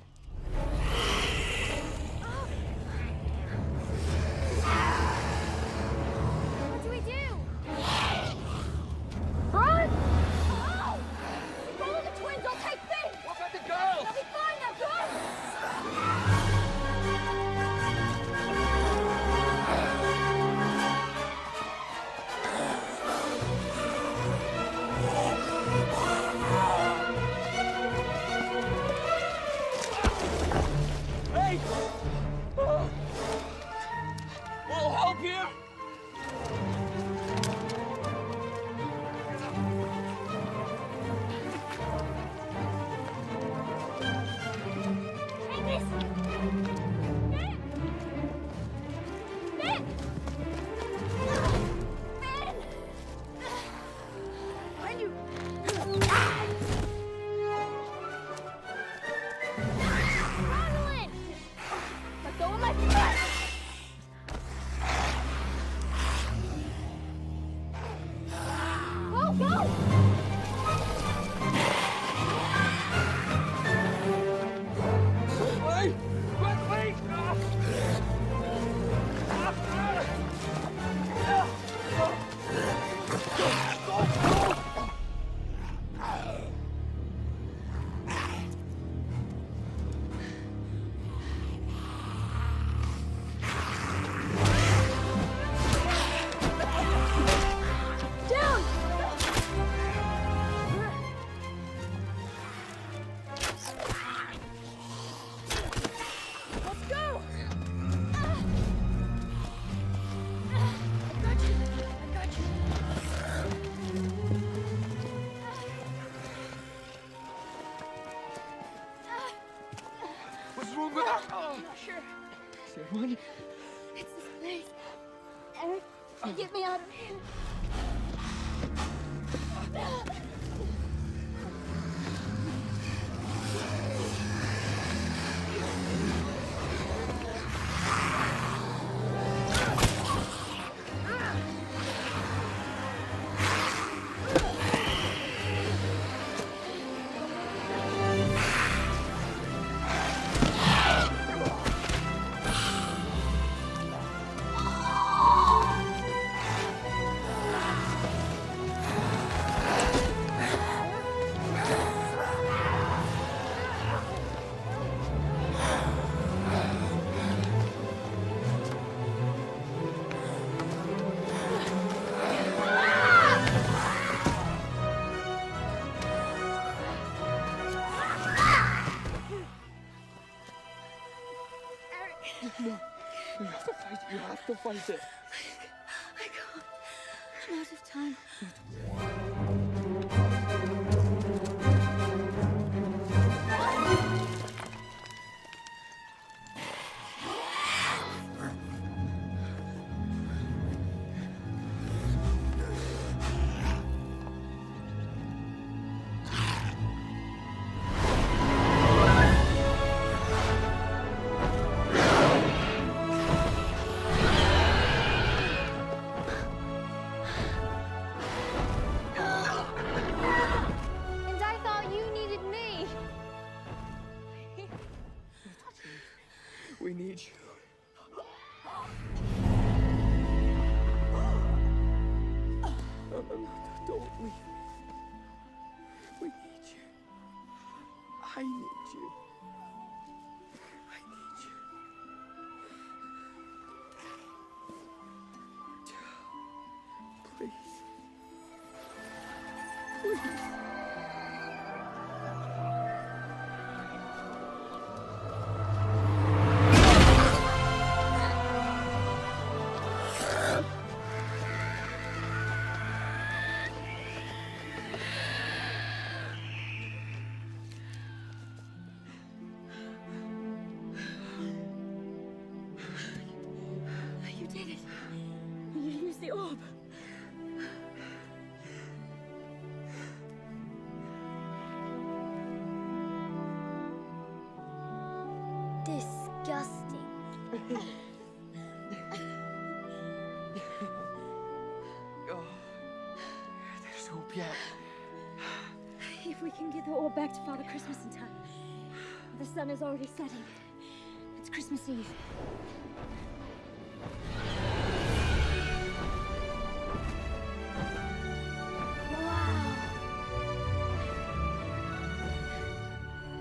What do we do? Run! Oh! Follow the twins, I'll take Finn! What about the girls? They'll be fine now, Hey! there, one. It's this place. Eric, get me out of here. No, you have to fight it. You have to fight it. I can't. I'm out of time. And I thought you needed me. We need you. Don't leave. We need you. I need you. I need you. Please. Please. You did it. You used the orb. Disgusting. Oh, there's hope yet. If we can get the orb back to Father Christmas in time. The sun is already setting. It's Christmas Eve.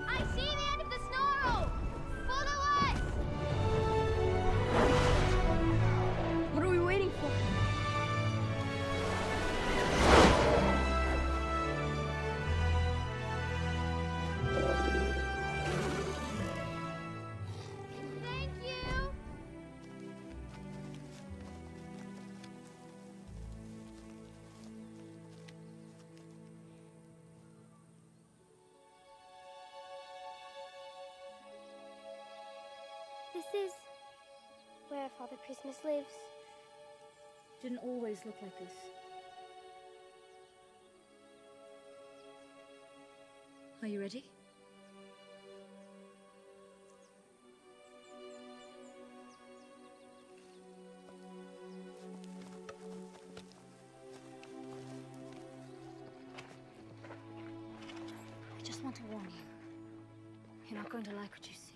I see the end of the snarl. Follow us. What are we waiting for? Thank you. This is where Father Christmas lives. Didn't always look like this. Are you ready? I just want to warn you. You're not going to like what you see.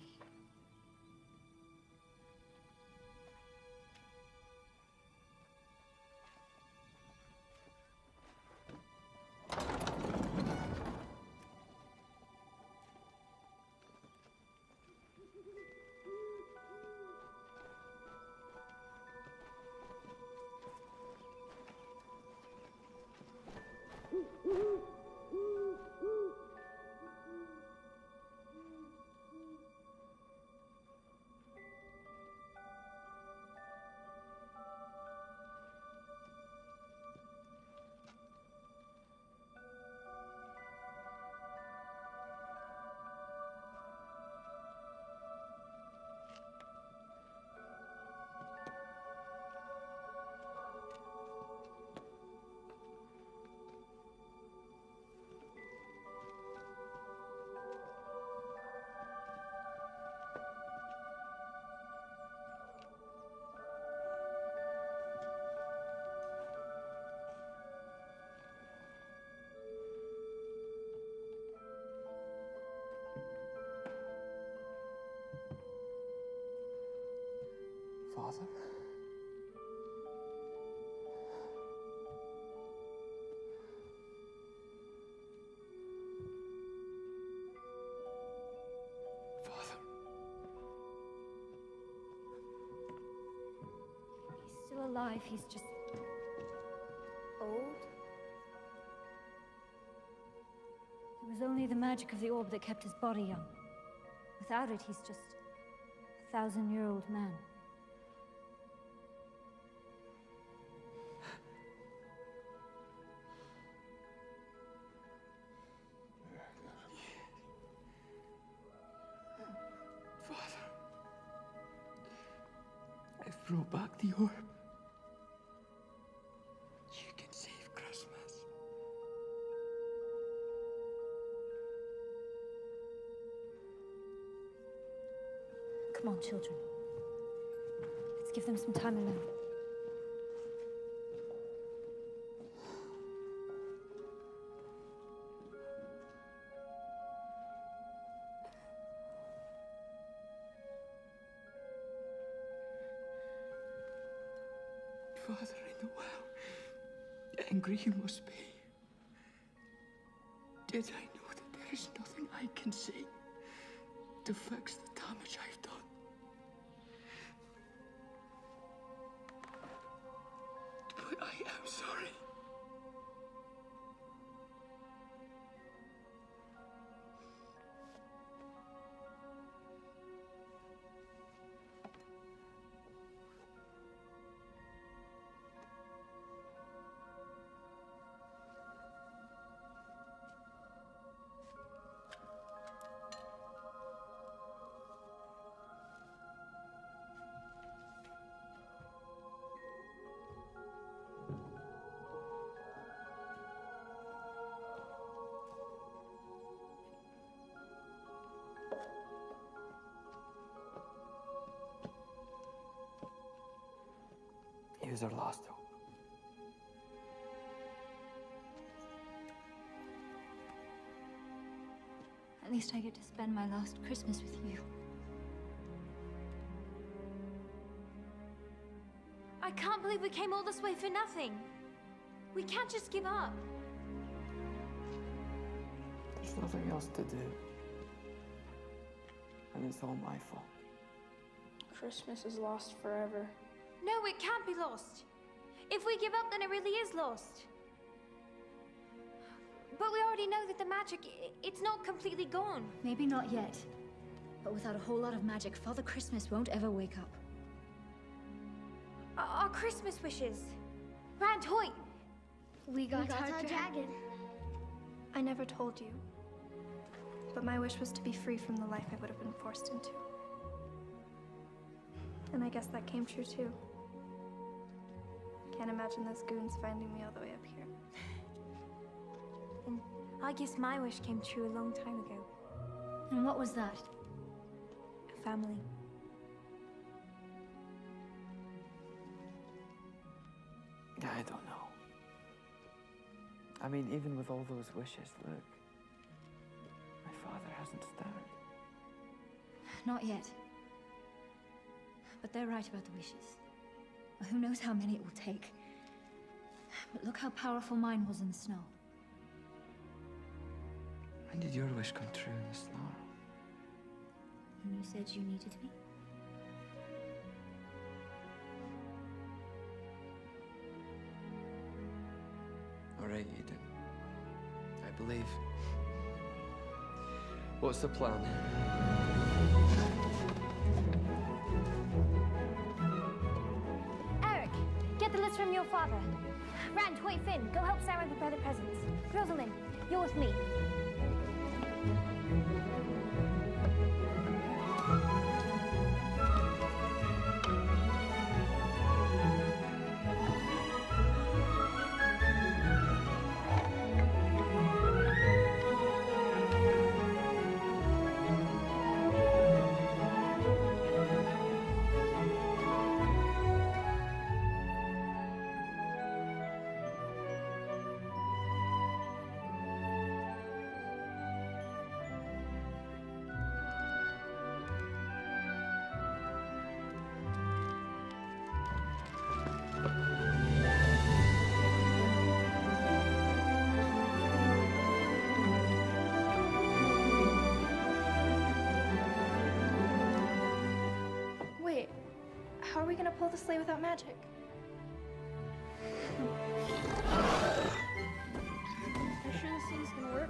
Father. He's still alive, he's just old. It was only the magic of the orb that kept his body young. Without it, he's just a 1,000-year-old man. Father, I've brought back the orb. You can save Christmas. Come on, children. Let's give them some time alone. Father, I know how angry you must be. Did I know that there is nothing I can say to fix the damage I've done? But I am sorry. He was our last hope. At least I get to spend my last Christmas with you. I can't believe we came all this way for nothing. We can't just give up. There's nothing else to do. And it's all my fault. Christmas is lost forever. No, it can't be lost. If we give up, then it really is lost. But we already know that the magic, it's not completely gone. Maybe not yet. But without a whole lot of magic, Father Christmas won't ever wake up. Our Christmas wishes. Rand, Hoyt. We got our dragon. I never told you, but my wish was to be free from the life I would have been forced into. And I guess that came true too. Can't imagine those goons finding me all the way up here. And I guess my wish came true a long time ago. And what was that? A family. Yeah, I don't know. I mean, even with all those wishes, look. My father hasn't stirred. Not yet. But they're right about the wishes. Who knows how many it will take. But look how powerful mine was in the snow. When did your wish come true in the snow? When you said you needed me? All right, Eden. I believe. What's the plan? Eric, get the list from your father. Rand, Hoyt, Finn, go help Sarah prepare the presents. Rosalind, you're with me. are we gonna pull the sleigh without magic? Are you sure this thing's gonna work?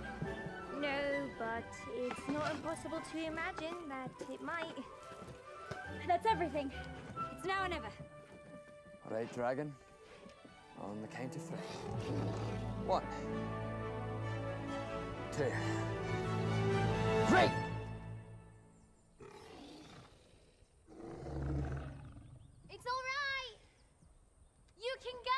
No, but it's not impossible to imagine that it might. That's everything. It's now or never. All right, Dragon. On the count of 3. 1, 2, 3! It's all right. You can go.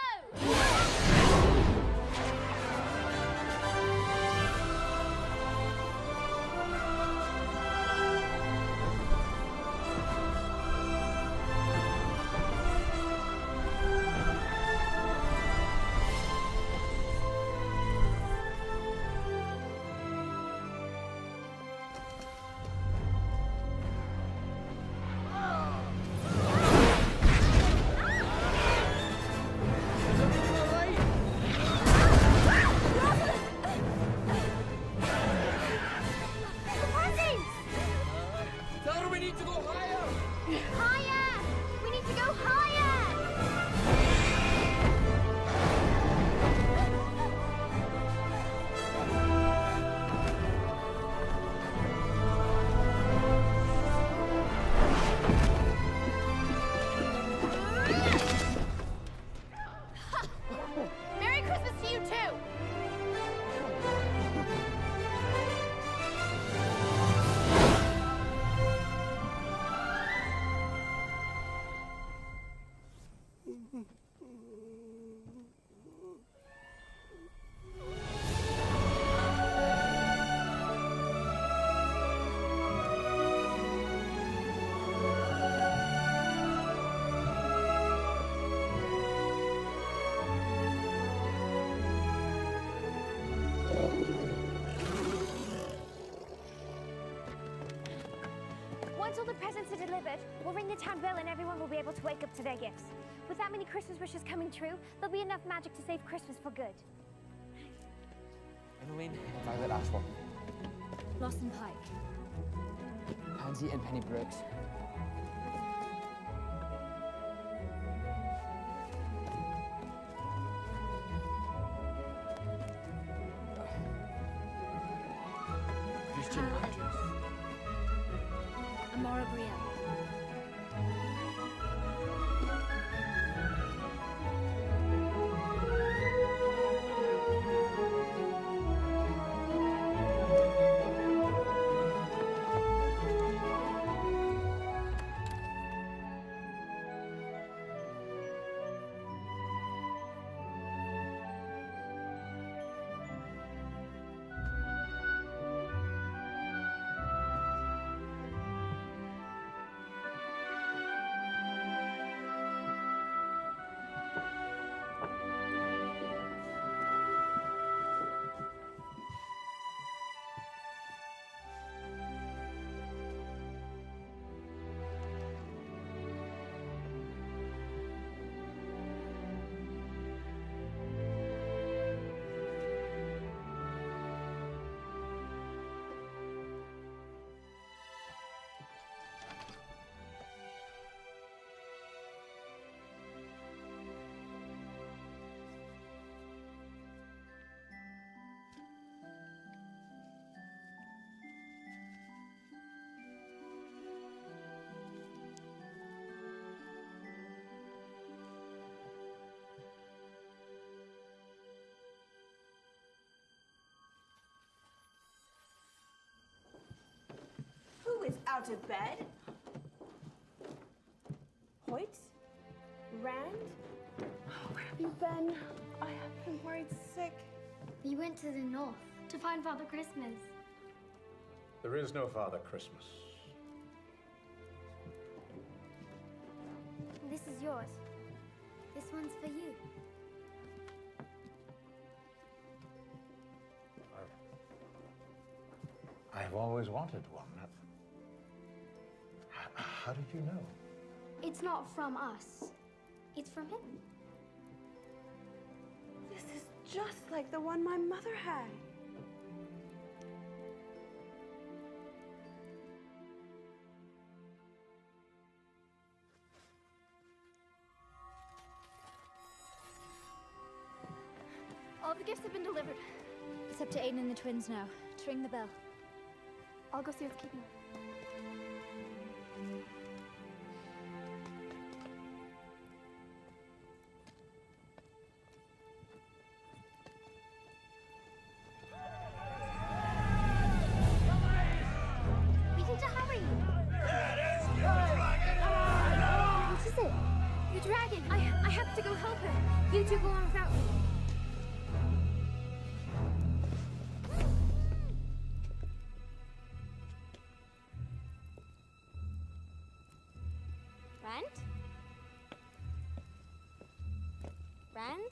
Tell her we need to go higher! Higher! We need to go higher! Merry Christmas to you too! Once all the presents are delivered, we'll ring the town bell and everyone will be able to wake up to their gifts. With that many Christmas wishes coming true, there'll be enough magic to save Christmas for good. Emmeline and Violet Ashwell. Lawson Pike. Pansy and Penny Brooks. Christian Andrews. Amora Brielle. Who is out of bed? Hoyt? Rand? Where have you been? I have been worried sick. We went to the north to find Father Christmas. There is no Father Christmas. This is yours. This one's for you. I've always wanted one. How did you know? It's not from us. It's from him. This is just like the one my mother had. the gifts have been delivered. It's up to Aiden and the twins now to ring the bell. I'll go see what's keeping them. We need to hurry! What is it? The dragon! I have to go help her. You two go on without me. Rand? Rand?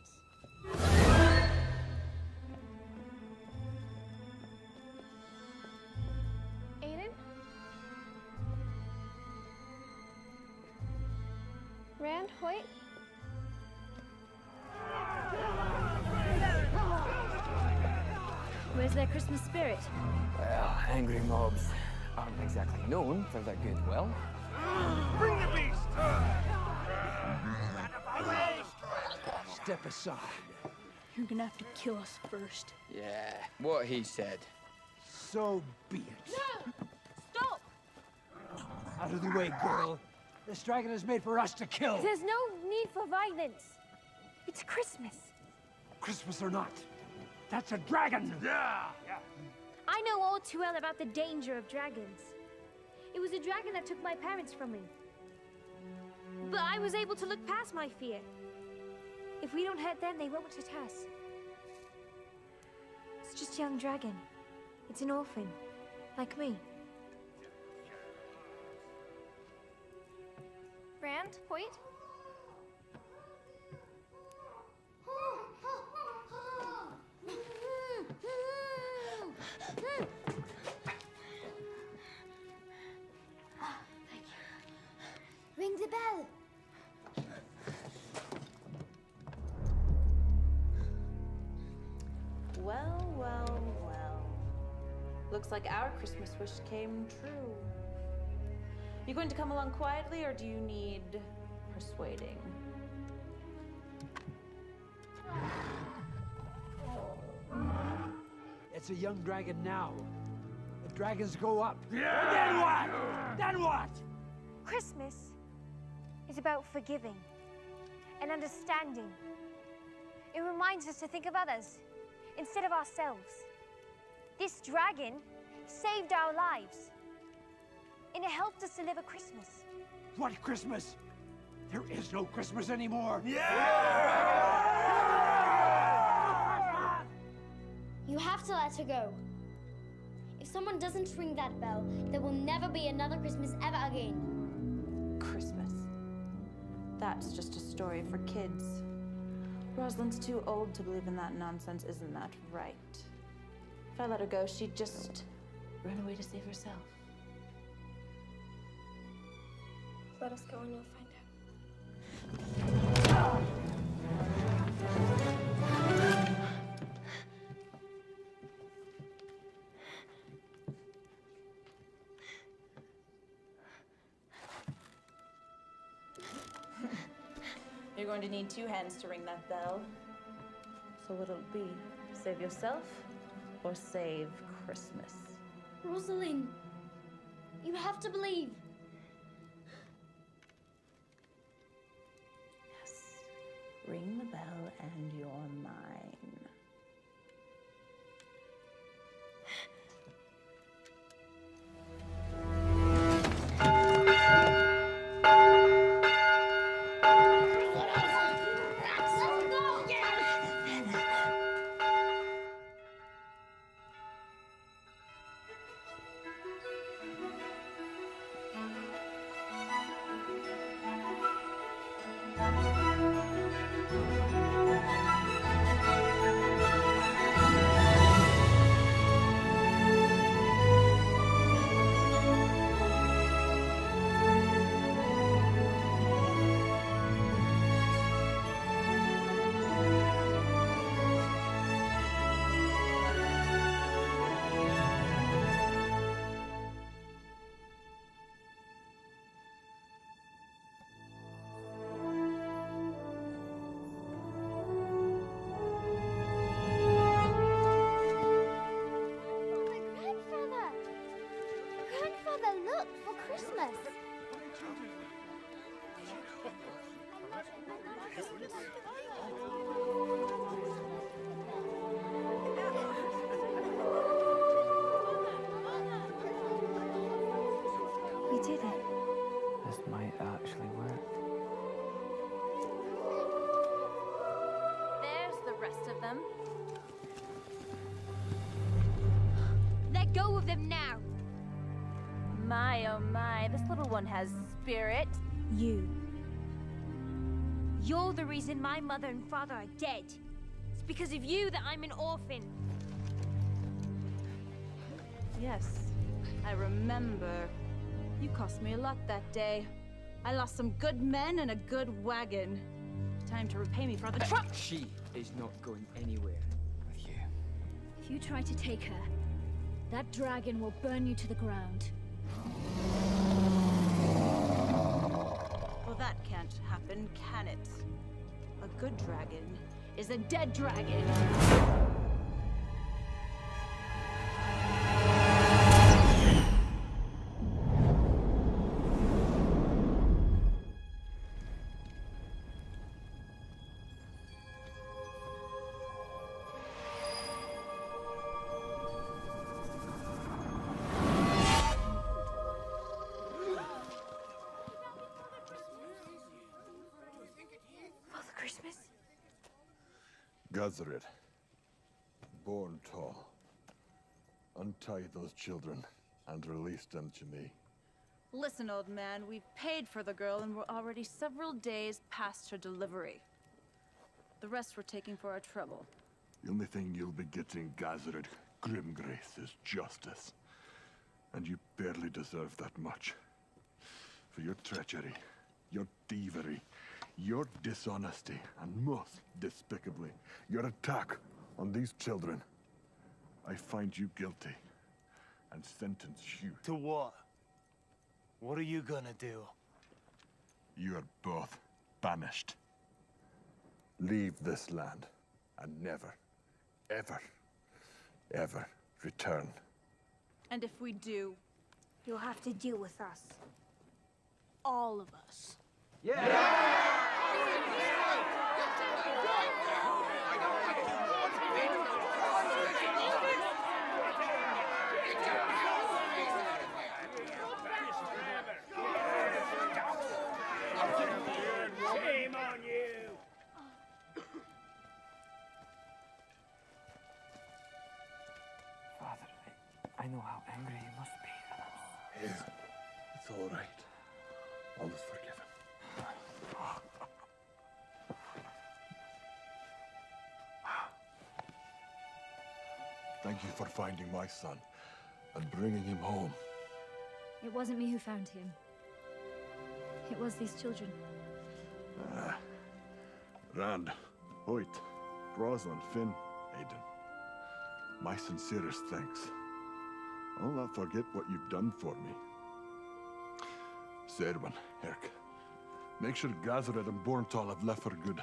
Aiden? Rand, Hoyt? Where's their Christmas spirit? Well, angry mobs aren't exactly known for their goodwill. Bring the beast! Step aside. You're gonna have to kill us first. Yeah, what he said. So be it. No! Stop! Out of the way, girl. This dragon is made for us to kill. There's no need for violence. It's Christmas. Christmas or not, that's a dragon. Yeah. I know all too well about the danger of dragons. It was a dragon that took my parents from me. But I was able to look past my fear. If we don't hurt them, they won't hurt us. It's just a young dragon. It's an orphan, like me. Rand, Hoyt? Ring the bell. Well, well, well. Looks like our Christmas wish came true. You going to come along quietly, or do you need persuading? It's a young dragon now. If dragons go up, then what? Then what? Christmas is about forgiving and understanding. It reminds us to think of others instead of ourselves. This dragon saved our lives, and it helped us to live a Christmas. What Christmas? There is no Christmas anymore. You have to let her go. If someone doesn't ring that bell, there will never be another Christmas ever again. Christmas. That's just a story for kids. Rosalind's too old to believe in that nonsense, isn't that right? If I let her go, she'd just run away to save herself. Let us go and you'll find out. You're going to need two hands to ring that bell. So what'll it be? Save yourself or save Christmas? Rosalind, you have to believe. Yes. Ring the bell and you're mine. them. Let go of them now! My, oh my, this little one has spirit. You. You're the reason my mother and father are dead. It's because of you that I'm an orphan. Yes, I remember. You cost me a lot that day. I lost some good men and a good wagon. Time to repay me for the truck. She is not going anywhere with you. If you try to take her, that dragon will burn you to the ground. Well, that can't happen, can it? A good dragon is a dead dragon. Father Christmas? Gazaret, born tall. Untie those children and release them to me. Listen, old man, we've paid for the girl and we're already several days past her delivery. The rest we're taking for our trouble. The only thing you'll be getting, Gazaret Grimgrace, is justice. And you barely deserve that much. For your treachery, your thievery, your dishonesty, and most despicably, your attack on these children, I find you guilty and sentence you. To what? What are you gonna do? You are both banished. Leave this land and never, ever, ever return. And if we do, You'll have to deal with us. All of us. Shame on you! Father, I know how angry you must be. Yeah, it's all right. All is forgiven. Thank you for finding my son and bringing him home. It wasn't me who found him. It was these children. Rand, Hoyt, Rosalind, Finn, Aiden. My sincerest thanks. I'll not forget what you've done for me. Serwin, Herc, make sure Gazaret and Borntal have left for good.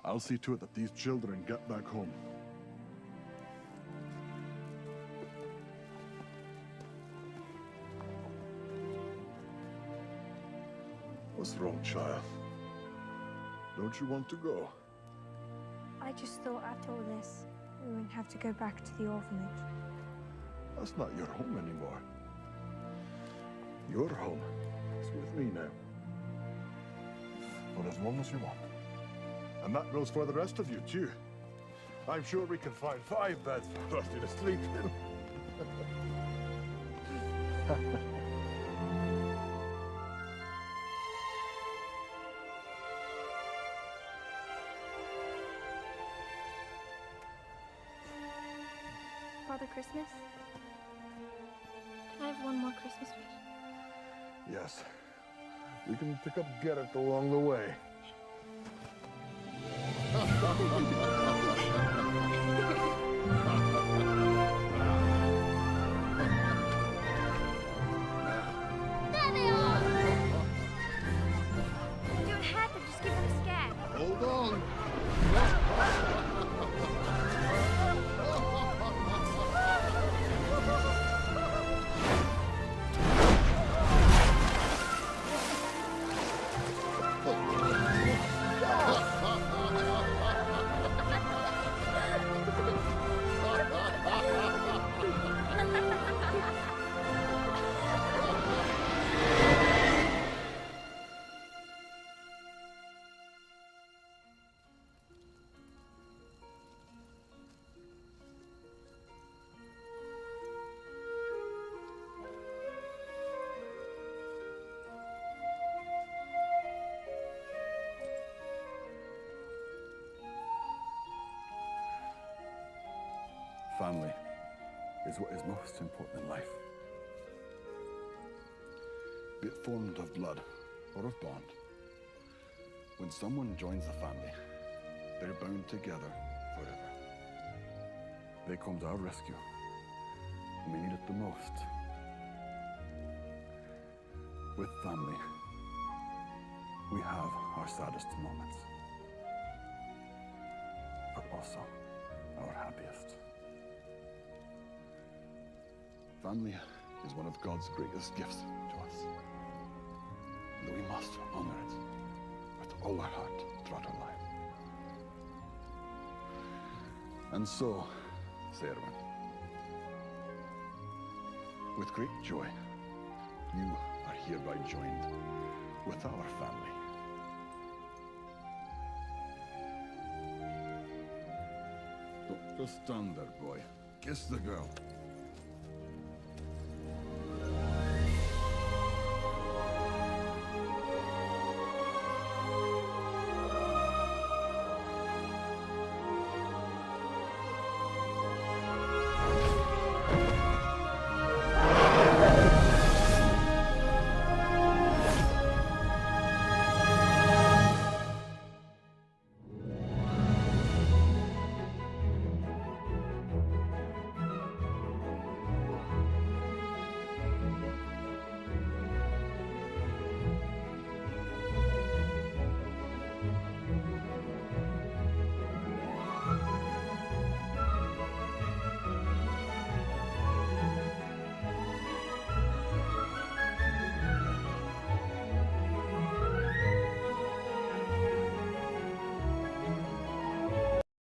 I'll see to it that these children get back home. What's wrong, child? Don't you want to go? I just thought after all this, we wouldn't have to go back to the orphanage. That's not your home anymore. Your home is with me now. For as long as you want. And that goes for the rest of you, too. I'm sure we can find 5 beds for you to sleep in. Father Christmas? Can I have one more Christmas wish? Yes. We can pick up Gerrit along the way. There they are! Don't hurt them, just give them a scare. Hold on. family is what is most important in life. Be it formed of blood or of bond, when someone joins the family, they're bound together forever. They come to our rescue when we need it the most. With family, we have our saddest moments, but also our happiest. Family is one of God's greatest gifts to us, and we must honor it with all our heart throughout our lives. And so, Serwyn, with great joy, you are hereby joined with our family. Don't just stand there, boy. Kiss the girl.